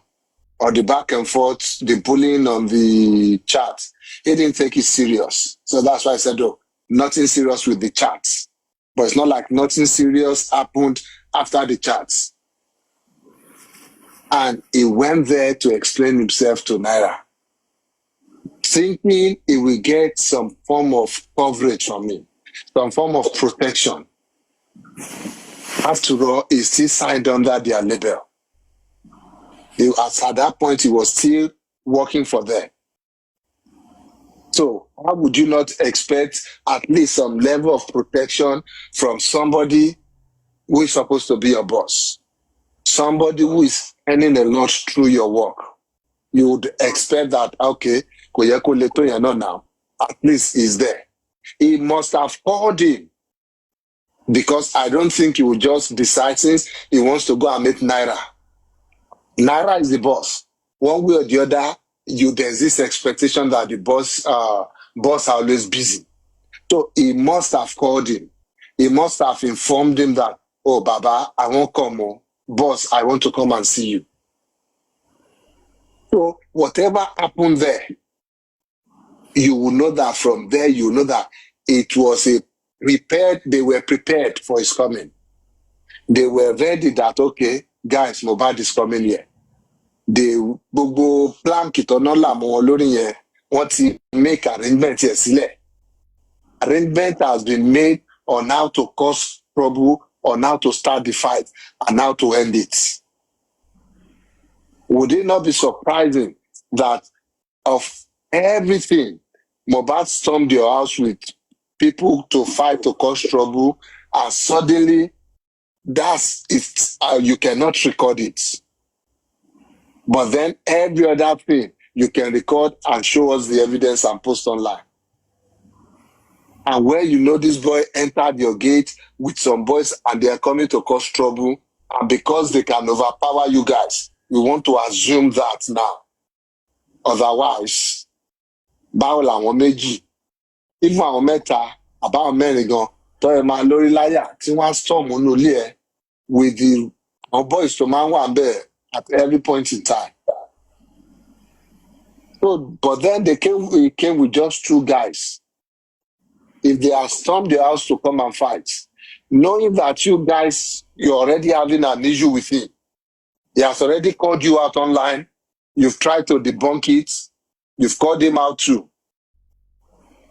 back and forth, the bullying on the chat. He didn't take it serious. So that's why I said, nothing serious with the chats. But it's not like nothing serious happened after the chats. And he went there to explain himself to Naira, thinking he will get some form of coverage from him, some form of protection. After all, he still signed under their label. At that point, he was still working for them. So how would you not expect at least some level of protection from somebody who is supposed to be your boss? Somebody who is earning a lot through your work. You would expect that, okay, now, at least he's there. He must have called him, because I don't think he would just decide since he wants to go and meet Naira. Naira is the boss. One way or the other, there's this expectation that the boss are always busy. So he must have called him. He must have informed him that, oh, Baba, I won't come. Boss, I want to come and see you. So whatever happened there, you will know that from there, you know that it was they were prepared for his coming. They were ready that, okay, guys, Mohbad is coming here. The gbogbo plan kìtọ́nà làmú wọn lórí yẹn, wọ́n ti make arrangement yẹn sílẹ̀. Arrangement has been made on how to cause trouble, on how to start the fight, and how to end it. Would it not be surprising that of everything, Mohbad stormed your house with people to fight to cause trouble, and suddenly that's it. You cannot record it. But then every other thing you can record and show us the evidence and post online. And when you know this boy entered your gate with some boys and they are coming to cause trouble, and because they can overpower you guys, we want to assume that now. Otherwise, báwo làwọn méjì, even àwọn mẹ́ta, àbáwọn mẹ́rin gan, tó ẹ máa lórí láyà tí wọ́n storm nínú ilé ẹ with the boys tó máa ń wà bẹ́ẹ̀ at every point in time. So, but then they came with just 2 guys. If they have stormed the house to come and fight, knowing that you guys, you're already having an issue with him, he has already called you out online, you've tried to debunk it, you've called him out too.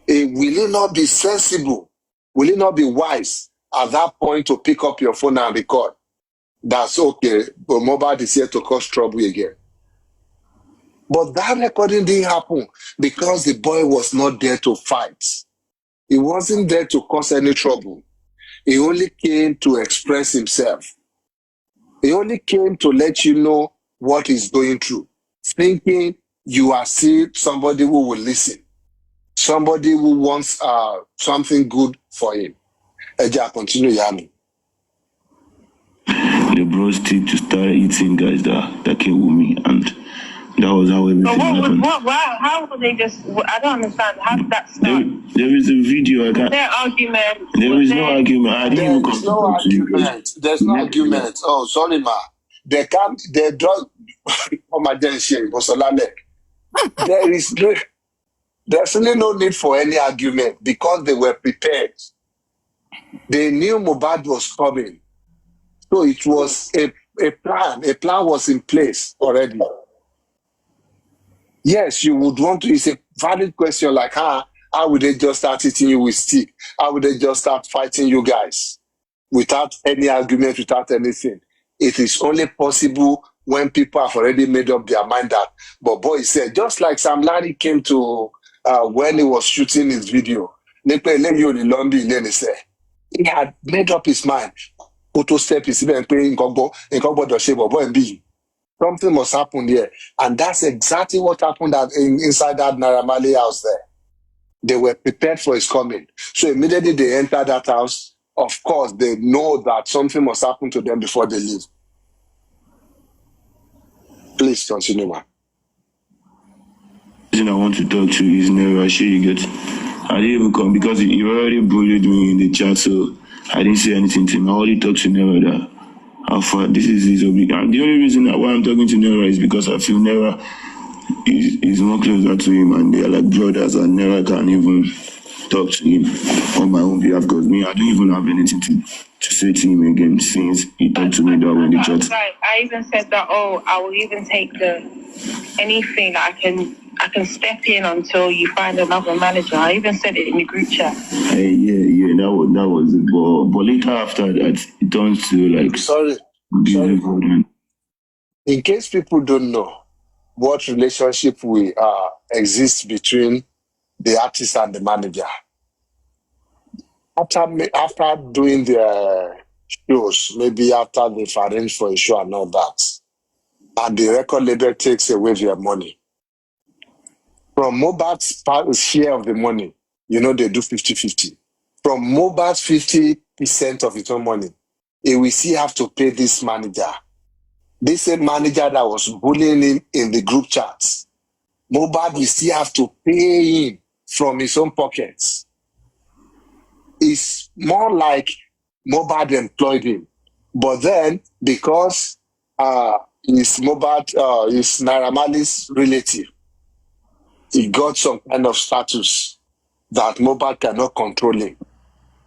Will it not be sensible? Will it not be wise at that point to pick up your phone and record? That's okay, but Mohbad is here to cause trouble again. But that recording didn't happen because the boy was not there to fight. He wasn't there to cause any trouble. He only came to express himself. He only came to let you know what he's going through, thinking you are still somebody who will listen, somebody who wants something good for him. Eja, continue, Yami. The bros stick to start eating guys that came with me, and that was how everything happened. How would they just? I don't understand. How did that start? There is a video. I got. Their argument. There is no argument. I didn't even There's no argument. There's no argument. Oh, sorry, ma. They can't. They draw. Oh my God, there's really no need for any argument because they were prepared. They knew Mohbad was coming. So it was a plan. A plan was in place already. Yes, you would want to. It's a valid question like, how would they just start hitting you with stick? How would they just start fighting you guys without any argument, without anything? It is only possible when people have already made up their mind that. But boy said, just like Sam Larry came to when he was shooting his video, he had made up his mind. Photo step is even playing something must happen here. And that's exactly what happened inside that Naira Marley house there. They were prepared for his coming. So immediately they enter that house, of course, they know that something must happen to them before they leave. Please continue, man. The reason I want to talk to you is never sure you get. I didn't even come because you already bullied me in the chat, so I didn't say anything to him. I already talked to Nera. How far this is his obligation. The only reason why I'm talking to Nera is because I feel Nera is more closer to him, and they are like brothers, and Nera can even talk to him on my own behalf. Because me, I don't even have anything to say to him again since he talked to me that when he chat. I even said that. Oh, I will even take anything I can step in until you find another manager. I even said it in the group chat. Yeah, that was it. But later after that, it turns to like... Sorry. In case people don't know what relationship exists between the artist and the manager, after doing their shows, maybe after they've arranged for a show and all that, and the record label takes away their money, from Mohbad's share of the money, they do 50-50. From Mohbad's 50% of his own money, he will still have to pay this manager. This same manager that was bullying him in the group chats. Mohbad will still have to pay him from his own pockets. It's more like Mohbad employed him. But then, because he's Naira Marley's relative, he got some kind of status that Mohbad cannot control him,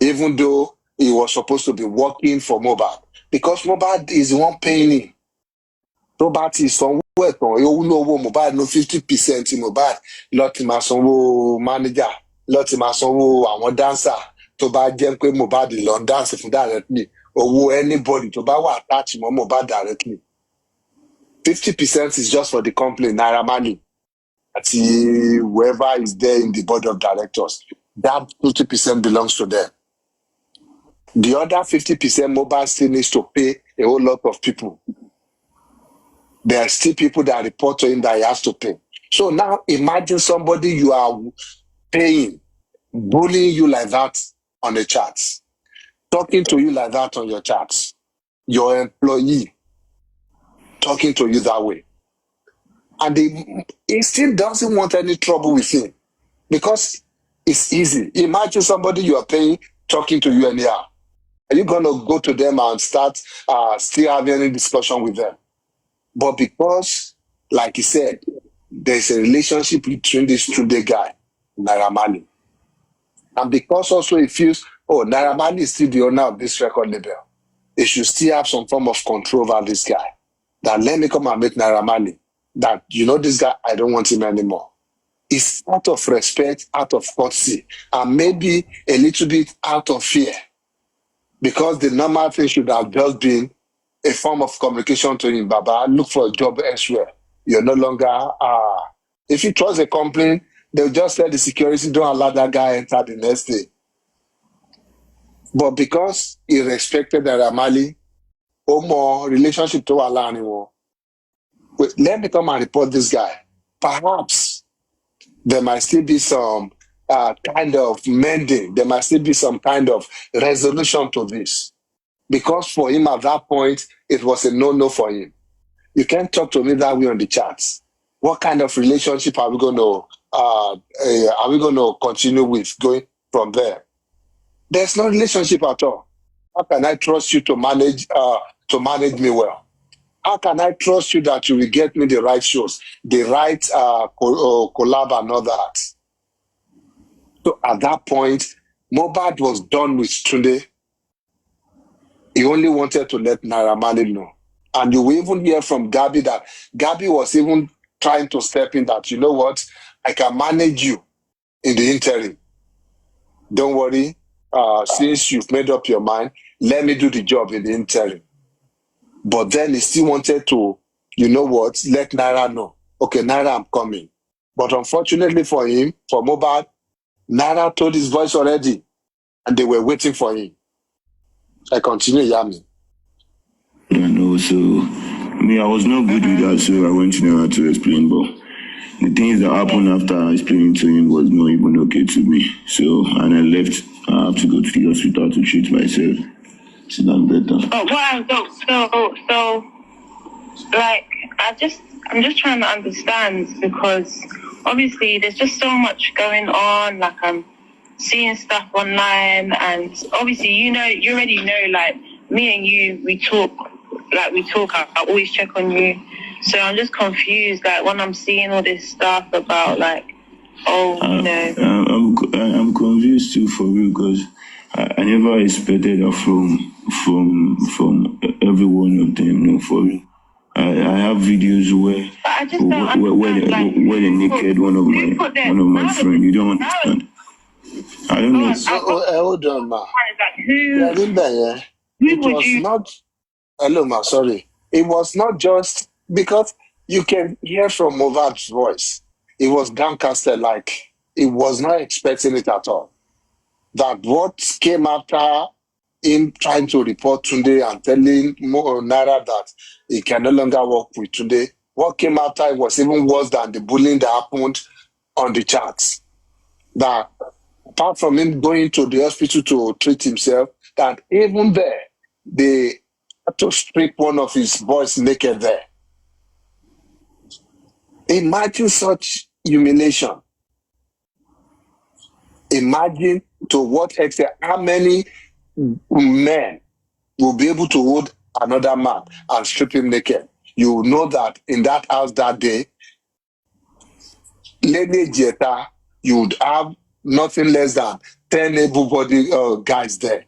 even though he was supposed to be working for Mohbad, because Mohbad is the one paying him. tó bá ti sanwó ẹ̀tàn owó ní owó Mohbad ní 50% Mohbad lọ ti máa sanwó manager lọ ti máa sanwó àwọn dancer tó bá jẹ́ pé Mohbad lọ ń dance fún directly owó anybody tó bá wà attach mọ́ Mohbad directly 50% is just for the company Naira Marley àti whoever is there in the board of directors. That 50% belongs to them. The other 50% Mohbad still needs to pay a whole lot of people. There are still people that report to him that he has to pay. So now imagine somebody you are paying, bullying you like that on the charts, talking to you like that on your charts, your employee talking to you that way. And he still doesn't want any trouble with him because it's easy. Imagine somebody you are paying talking to you anyhow. Are you going to go to them and start still having any discussion with them? But because, like he said, there's a relationship between this two-day guy, Naira Marley. And because also he feels, Naira Marley is still the owner of this record label. He should still have some form of control over this guy. That let me come and meet Naira Marley. That, this guy, I don't want him anymore. It's out of respect, out of courtesy, and maybe a little bit out of fear. Because the normal thing should have just been a form of communication to him. Baba, look for a job elsewhere. You're no longer, if you trust a complaint, they'll just tell the security, don't allow that guy enter the next day. But because he respected Naira Marley, more relationship to Allah anymore. Let me come and report this guy. Perhaps there might still be some kind of mending. There might still be some kind of resolution to this. Because for him at that point, it was a no-no for him. You can't talk to me that way on the charts. What kind of relationship are we going to continue with going from there? There's no relationship at all. How can I trust you to manage me well? How can I trust you that you will get me the right shows, the right collab and all that? So at that point, Mohbad was done with Tunde. He only wanted to let Naira Marley know. And you will even hear from Gabby that Gabby was even trying to step in that, you know what, I can manage you in the interim. Don't worry, since you've made up your mind, let me do the job in the interim. But then he still wanted to, you know what, let Naira know. Okay, Naira, I'm coming. But unfortunately for him, for Mohbad, Naira told his voice already, and they were waiting for him. I continue, Yami. I know, so I was not good with that, so I went to Naira to explain, but the things that happened after explaining to him was not even okay to me. So, and I left. I have to go to the hospital to treat myself. So that's better. Oh, wow. So, like, I'm just trying to understand because obviously there's just so much going on. Like, I'm seeing stuff online, and obviously, you already know, like, me and you, we talk. I always check on you. So I'm just confused, like, when I'm seeing all this stuff about, like, I'm confused too, for real, because I never expected that from every one of them, for real. I have videos where the naked one of my friends. You don't understand. I don't know. Hold on, ma. Hello, ma. Sorry. It was not just because you can hear from Mohbad's voice. It was downcasted, like he was not expecting it at all. That what came after him trying to report Tunde and telling Naira that he can no longer work with Tunde, what came after it was even worse than the bullying that happened on the charts. That apart from him going to the hospital to treat himself, that even there, they had to strip one of his boys naked there. Imagine such humiliation. Imagine to what extent, how many men will be able to hold another man and strip him naked. You know that in that house that day, Lady Jetta, you would have nothing less than 10 able-bodied guys there.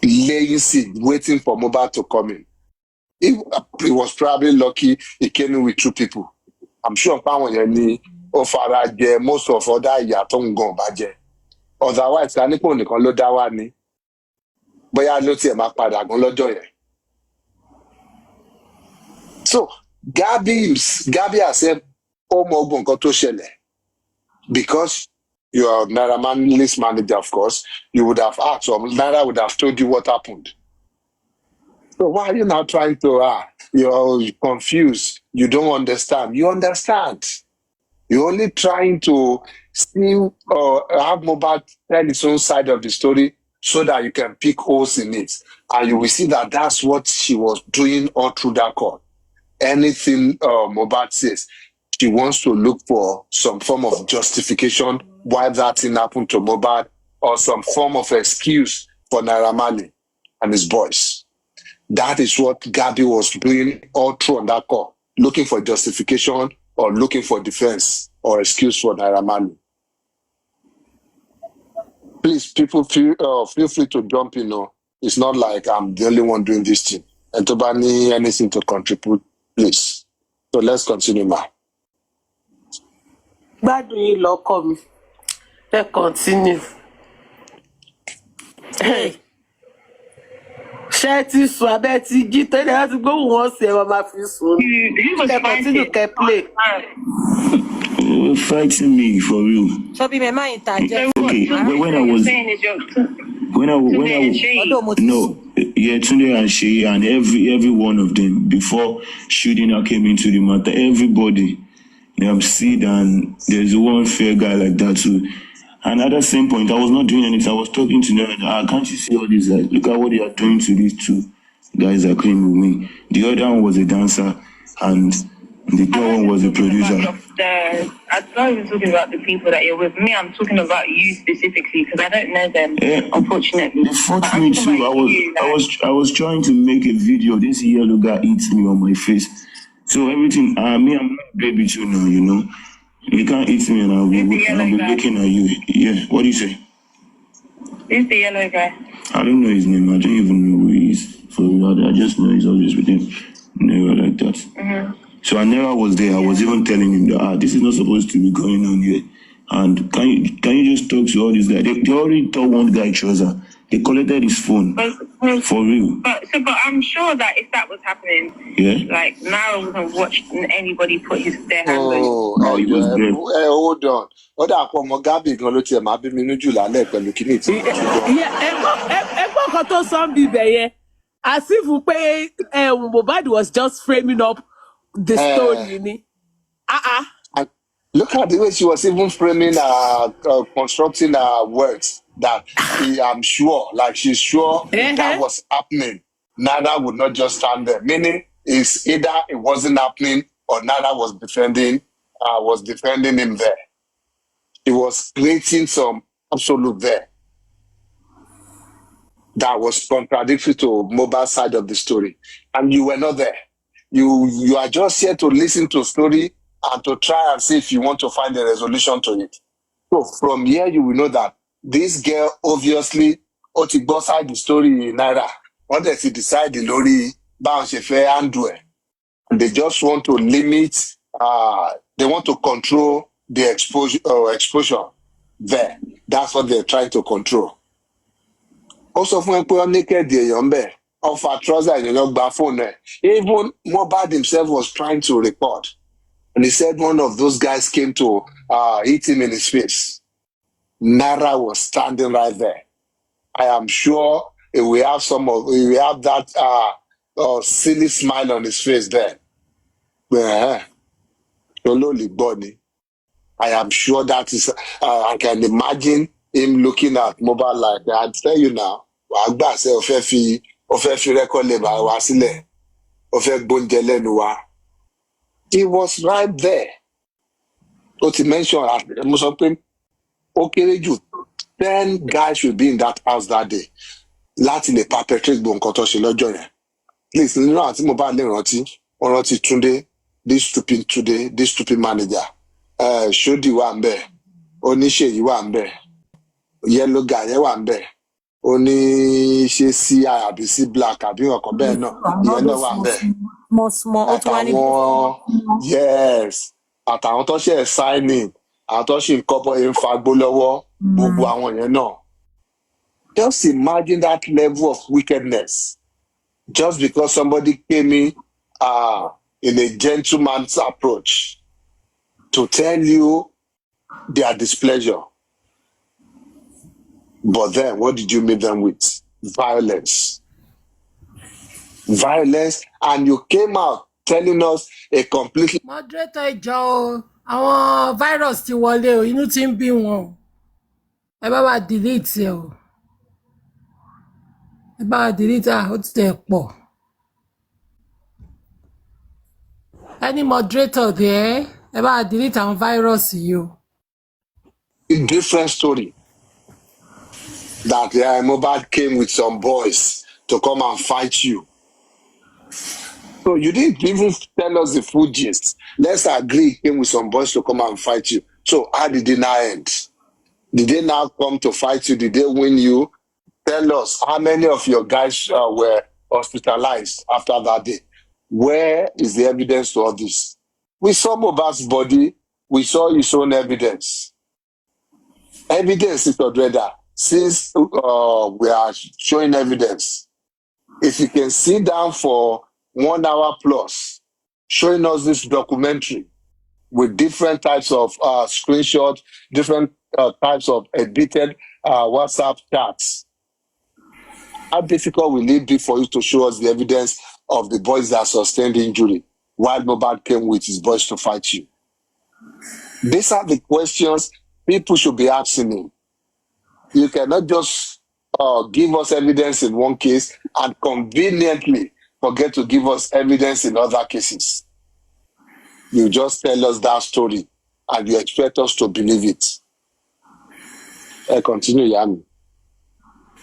Laying seat, waiting for Mohbad to come in. He was probably lucky he came in with 2 people. I'm sure Pawon Yeni Ofaraje, most of other Yaton Gombaje. Otherwise, Kanipo Nikon lo dawa ni. Boya lo ti e ma pada gan lojo yen. So, Gabby has said, "Oh, Mogbon got to shele." Because you are Naira Marley's manager, of course, you would have asked, or Naira would have told you what happened. So why are you now trying to, you're confused, you don't understand? You understand. You're only trying to see have Mohbad tell his own side of the story so that you can pick holes in it. And you will see that that's what she was doing all through that call. Anything Mohbad says, she wants to look for some form of justification why that thing happened to Mohbad, or some form of excuse for Naira Marley and his boys. That is what Gabby was doing all through on that call, looking for justification or looking for defense or excuse for Naira Marley. Please, people feel free to jump in. It's not like I'm the only one doing this thing. And to any anything to contribute, please. So let's continue, ma. Gbádùn yín lọ́kọ mi. Let's continue. Ṣé ti sùn abẹ́ ti jí tó ní láti gbóhùn wọn sí ẹ máa fi sùn. Let's continue to play. Fighting me for real. So be my mind Okay, when I was no, yeah, Tunde and Shay and every one of them before shooting I came into the matter. Everybody, they have seen, and there's one fair guy like that too. And at the same point, I was not doing anything. I was talking to them. Can't you see all these guys? Look at what they are doing to these 2 guys that came with me. The other one was a dancer, and the third one was a producer. I'm not even talking about the people that you're with. Me, I'm talking about you specifically because I don't know them, unfortunately. They fought me too. I was trying to make a video. This yellow guy eats me on my face. So everything, me, I'm not a baby too now, you know. You can't eat me and I'll be looking at you. Yeah, what do you say? Who's the yellow guy? I don't know his name. I don't even know who he is. I just know he's always with him. Never like that. Mm-hmm. So I never was there. I was even telling him that this is not supposed to be going on here. And can you just talk to all these guys? They already told one guy trouser. They collected his phone. For real. But I'm sure that if that was happening, like Nara wouldn't watch anybody put their hands on he was there. Hold on. Ọ̀dà àpò ọmọ Gabby gan ló tiẹ̀ máa bí mi níjù lálẹ́ pẹ̀lú kíní tí mo tún gbọ́. Ẹgbọ́n kan tó sọ ń bíbẹ̀ yẹn, as if pé Mohbad was just framing up the story ni. Look at the way she was even framing, constructing her words. That I'm sure, like she's sure if that was happening, Nada would not just stand there. Meaning, it's either it wasn't happening or Nada was defending him there. He was creating some absolute there that was contradictory to Mohbad's side of the story, and you were not there. You are just here to listen to a story and to try and see if you want to find a resolution to it. So from here, you will know that this girl obviously outside the story in Naira. What does he decide the lorry bounce and do it? And they just want to limit, they want to control the exposure there. That's what they're trying to control. Also, when we naked the of our trouser and phone, even Mohbad himself was trying to report. And he said one of those guys came to hit him in his face. Nara was standing right there. I am sure he will have that silly smile on his face there. I am sure that is, I can imagine him looking at Mohbad like that. I tell you now, he was right there. What he mentioned, okay, 10 guys should be in that house that day. Láti lè perpetrate nǹkan tó ṣe lọ́jọ́ yẹn. Please, nínú àti mo bá lè rántí, wọ́n rántí Túndé, this stupid manager. Ṣódì wà ń bẹ̀, Oníṣèyí wà ń bẹ̀, Yellow guy yẹn wà ń bẹ̀, Only she see àbí sí black àbí ọ̀kan bẹ́ẹ̀ náà ìyẹn náà wà bẹ́ẹ̀ small ó tún wá ní àtàwọn yes àtàwọn tó ṣe signing àwọn tó ṣe nǹkan bọ́ ń fagbó lọ́wọ́ gbogbo àwọn yẹn náà. Just imagine that level of wickedness just because somebody came in a gentleman's approach to tell you their displeasure. But then, what did you meet them with? Violence. Violence, and you came out telling us a completely... Moderator ìjọ o, àwọn virus ti wọlé o, inú ti ń bí wọn. Ẹ bá wa delete ẹ o. Ẹ bá wa delete ó ti tẹ̀ pọ̀. Any moderator there? Ẹ bá wa delete àwọn virus yìí o. A different story. That Mohbad came with some boys to come and fight you. So you didn't even tell us the full gist. Let's agree he came with some boys to come and fight you. So how did it now end? Did they now come to fight you? Did they win you? Tell us how many of your guys were hospitalized after that day. Where is the evidence to all this? We saw Mohbad's body. We saw his own evidence. Evidence is already. Since we are showing evidence, if you can sit down for 1 hour plus showing us this documentary with different types of screenshots, different types of edited WhatsApp chats, how difficult will it be for you to show us the evidence of the boys that sustained injury while Mohbad came with his boys to fight you? These are the questions people should be asking him. You cannot just give us evidence in one case and conveniently forget to give us evidence in other cases. You just tell us that story and you expect us to believe it. I continue, Yami.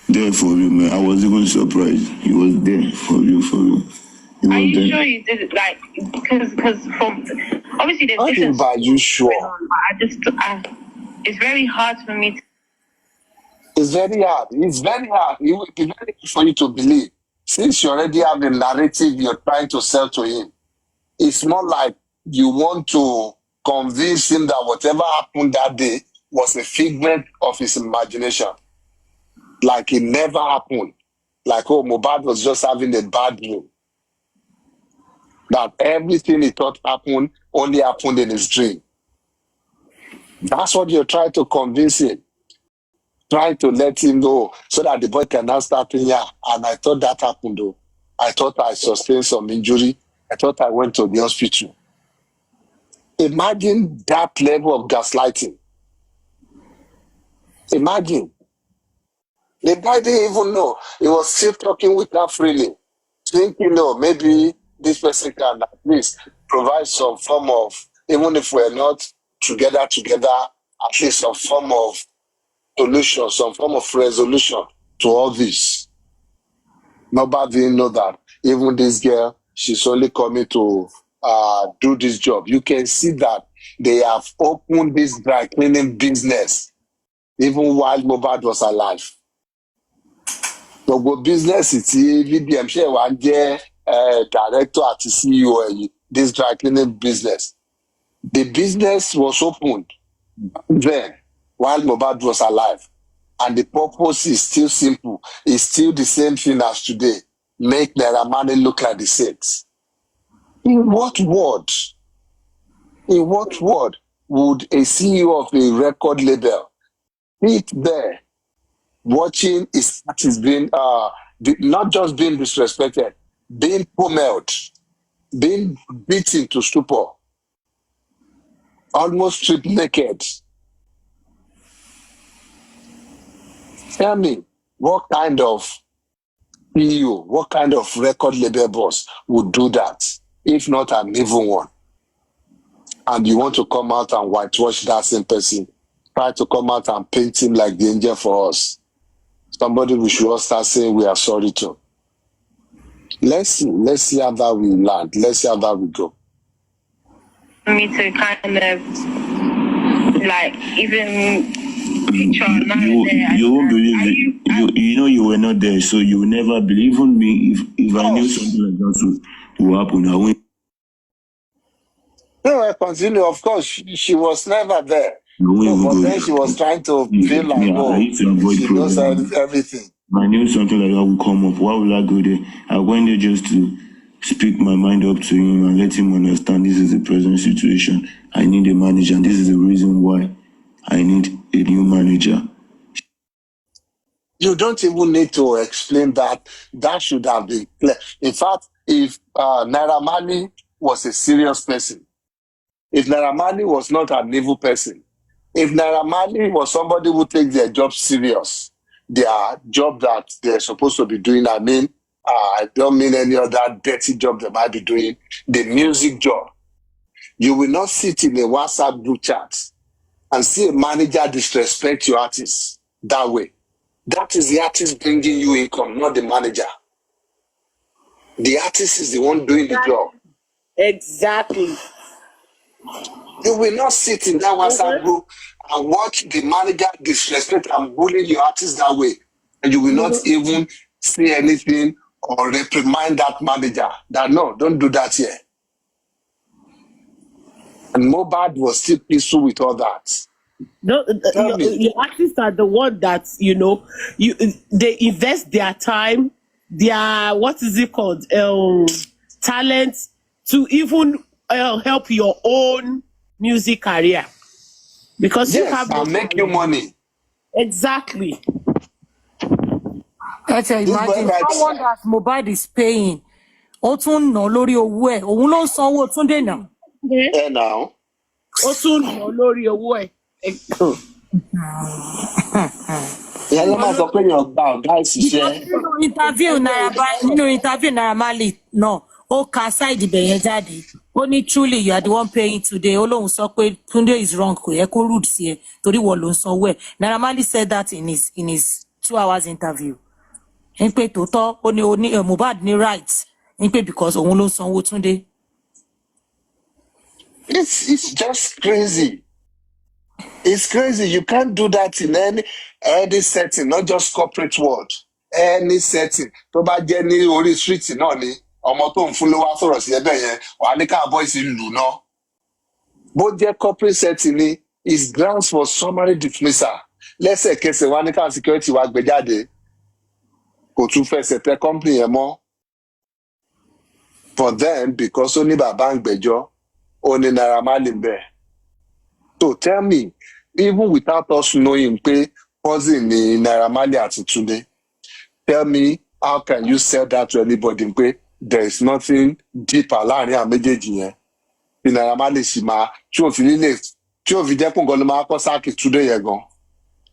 There for you, man. I was even surprised. He was there for you, for you. Are you sure you did it? Like, because from obviously there's different. Are you sure? It's very hard for me to. It's very hard. It's very hard. It will be very hard for you to believe. Since you already have a narrative you're trying to sell to him, it's more like you want to convince him that whatever happened that day was a figment of his imagination. Like it never happened. Like, oh, Mohbad was just having a bad dream. That everything he thought happened only happened in his dream. That's what you're trying to convince him. Trying to let him know so that the boy can now start thinking, yeah, and I thought that happened though. I thought I sustained some injury. I thought I went to the hospital. Imagine that level of gaslighting. Imagine. The guy didn't even know. He was still talking with her freely. Thinking, maybe this person can at least provide some form of, even if we're not together, at least some form of solution, some form of resolution to all this. Nobody didn't know that. Even this girl, she's only coming to do this job. You can see that they have opened this dry cleaning business even while Mohbad was alive. Gbogbo business tí VDM ṣe wá jẹ́ director àti CEO this dry cleaning business. The business was opened then while Mohbad was alive. And the purpose is still simple. It's still the same thing as today. Make Naira Marley look like the saints. In what world would a CEO of a record label sit there watching his artist being, not just being disrespected, being pummeled, being beaten to stupor, almost stripped naked? Tell me, what kind of CEO, what kind of record label boss would do that, if not an evil one? And you want to come out and whitewash that same person, try to come out and paint him like the angel for us. Somebody we should all start saying we are sorry to. Let's see how that we land. Let's see how that we go. For me to kind of like even picture you won't believe it. you know you were not there, so you will never believe. Even me, if I knew something like that would happen, I wouldn't. No, I continue. Of course, she was never there. But then she was trying to feel like, I used to avoid she knows problems. everything. If I knew something like that would come up, why would I go there? I went there just to speak my mind up to him and let him understand this is the present situation. I need a manager, and this is the reason why I need a new manager. You don't even need to explain that. That should have been clear. In fact, if Naira Marley was a serious person, if Naira Marley was not an evil person, if Naira Marley was somebody who takes their job serious, their job that they're supposed to be doing, I don't mean any other dirty job they might be doing, the music job, you will not sit in a WhatsApp group chat and see a manager disrespect your artist that way. That is the artist bringing you income, not the manager. The artist is the one doing the job. Exactly. You will not sit in that WhatsApp group and watch the manager disrespect and bully your artist that way. And you will not even say anything or reprimand that manager that, no, don't do that here. And Mohbad was still peaceful with all that. No, your artists are the one that they invest their time, their what is it called, talent to even help your own music career because you have and make you money. Exactly. Let's imagine someone that Mohbad is paying. Ó tún ná lórí owó ẹ̀, òun ló ń sanwó Túndé náà. Now. Ó tún ná lórí owó ẹ̀. Ìyá ló máa sọ pé èèyàn gba ọ̀gá ìṣiṣẹ́. Nínú interview Naira Marley náà, ó ka side ibẹ̀ yẹn jáde. Ó ní truly you are the one paying today. Ó lóun sọ pé Túndé is wrong, kò yẹ kó rude sí ẹ torí wọ́n ló ń sanwó ẹ̀. Naira Marley said that in his 2 hours interview. Ń pé tòótọ́ ó ní Mohbad ní right. Ń pé because òun ló ń sanwó Túndé. It's just crazy. It's crazy. You can't do that in any setting, not just corporate world. Any setting. Tó bá jẹ́ ní orí street náà ni ọmọ tó ń fún ló wá sọ̀rọ̀ sí ẹbẹ̀ yẹn wà ní káà boys lù náà. Bó jẹ́ corporate setting ni is grounds for summary dismissal. Lẹ́sẹ̀kẹsẹ̀ wà ní káà security wá gbé jáde. Kò tún fẹsẹ̀ tẹ company yẹn mọ́. But then because ó ní bàbá ń gbẹ́jọ́, ó ní Naira Marley ń bẹ̀. So tell me, even without us knowing pé cousin ni Naira Marley àti Túndé, tell me how can you sell that to anybody pé there is nothing deeper láàrin àwọn méjèèjì yẹn? Bí Naira Marley sì máa tí ò fi jẹ́ pọ̀ gan ló máa kọ́ sáàkì Túndé yẹn gan.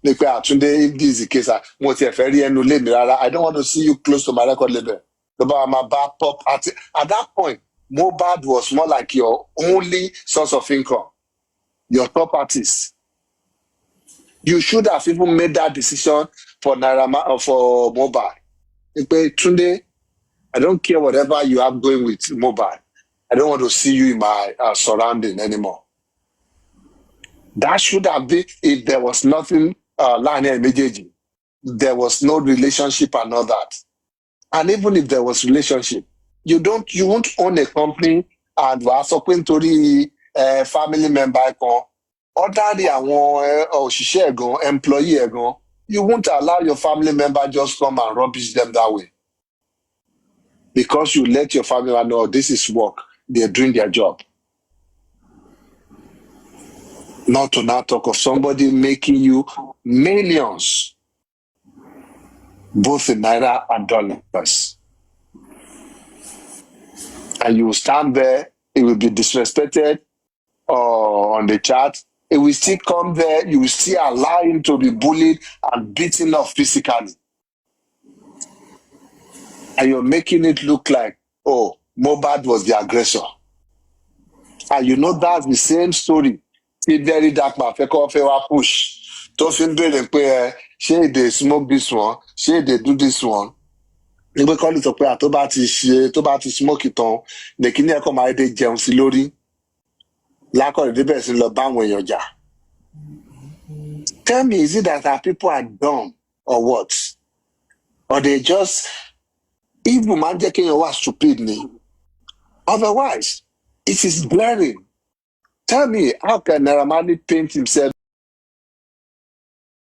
Ní pé Túndé, if this is the case, mo tiẹ̀ fẹ́ rí ẹnu lé mi rárá. I don't want to see you close to my record label. Tó bá máa bá pop at that point, Mohbad was more like your only source of income. Your top artist. You should have even made that decision for for Mohbad. Tunde, I don't care whatever you have going with Mohbad. I don't want to see you in my surrounding anymore. That should have been if there was nothing lying immediately. There was no relationship and all that. And even if there was relationship, you won't own a company and wàá sọ pé nítorí family member kan ordinary àwọn òṣìṣẹ́ ẹ̀gan employee ẹ̀gan, you won't allow your family member just come and rubbish them that way because you let your family member know this is work, they're doing their job. Not to now talk of somebody making you millions both in naira and dollars, and you will stand there, it will be disrespected on the chat. It will still come there. You will still allow him to be bullied and beaten up physically. And you're making it look like, oh, Mohbad was the aggressor. And you know that's the same story. See, very dark man, push. Toffin building, shey they smoke this one, shey they do this one. Nígbà kan lè sọ pé tó bá ti smoke ìtàn, nìkíní ẹ̀kọ́ máa dé jẹun sí lórí. Lákọ̀ọ́dé débẹ̀ sí lọ bá àwọn èèyàn jà. Tell me, is it that our people are dumb or what? or they just even man taking your stupid me. Otherwise, it is glaring. Tell me, how can Naira Marley paint himself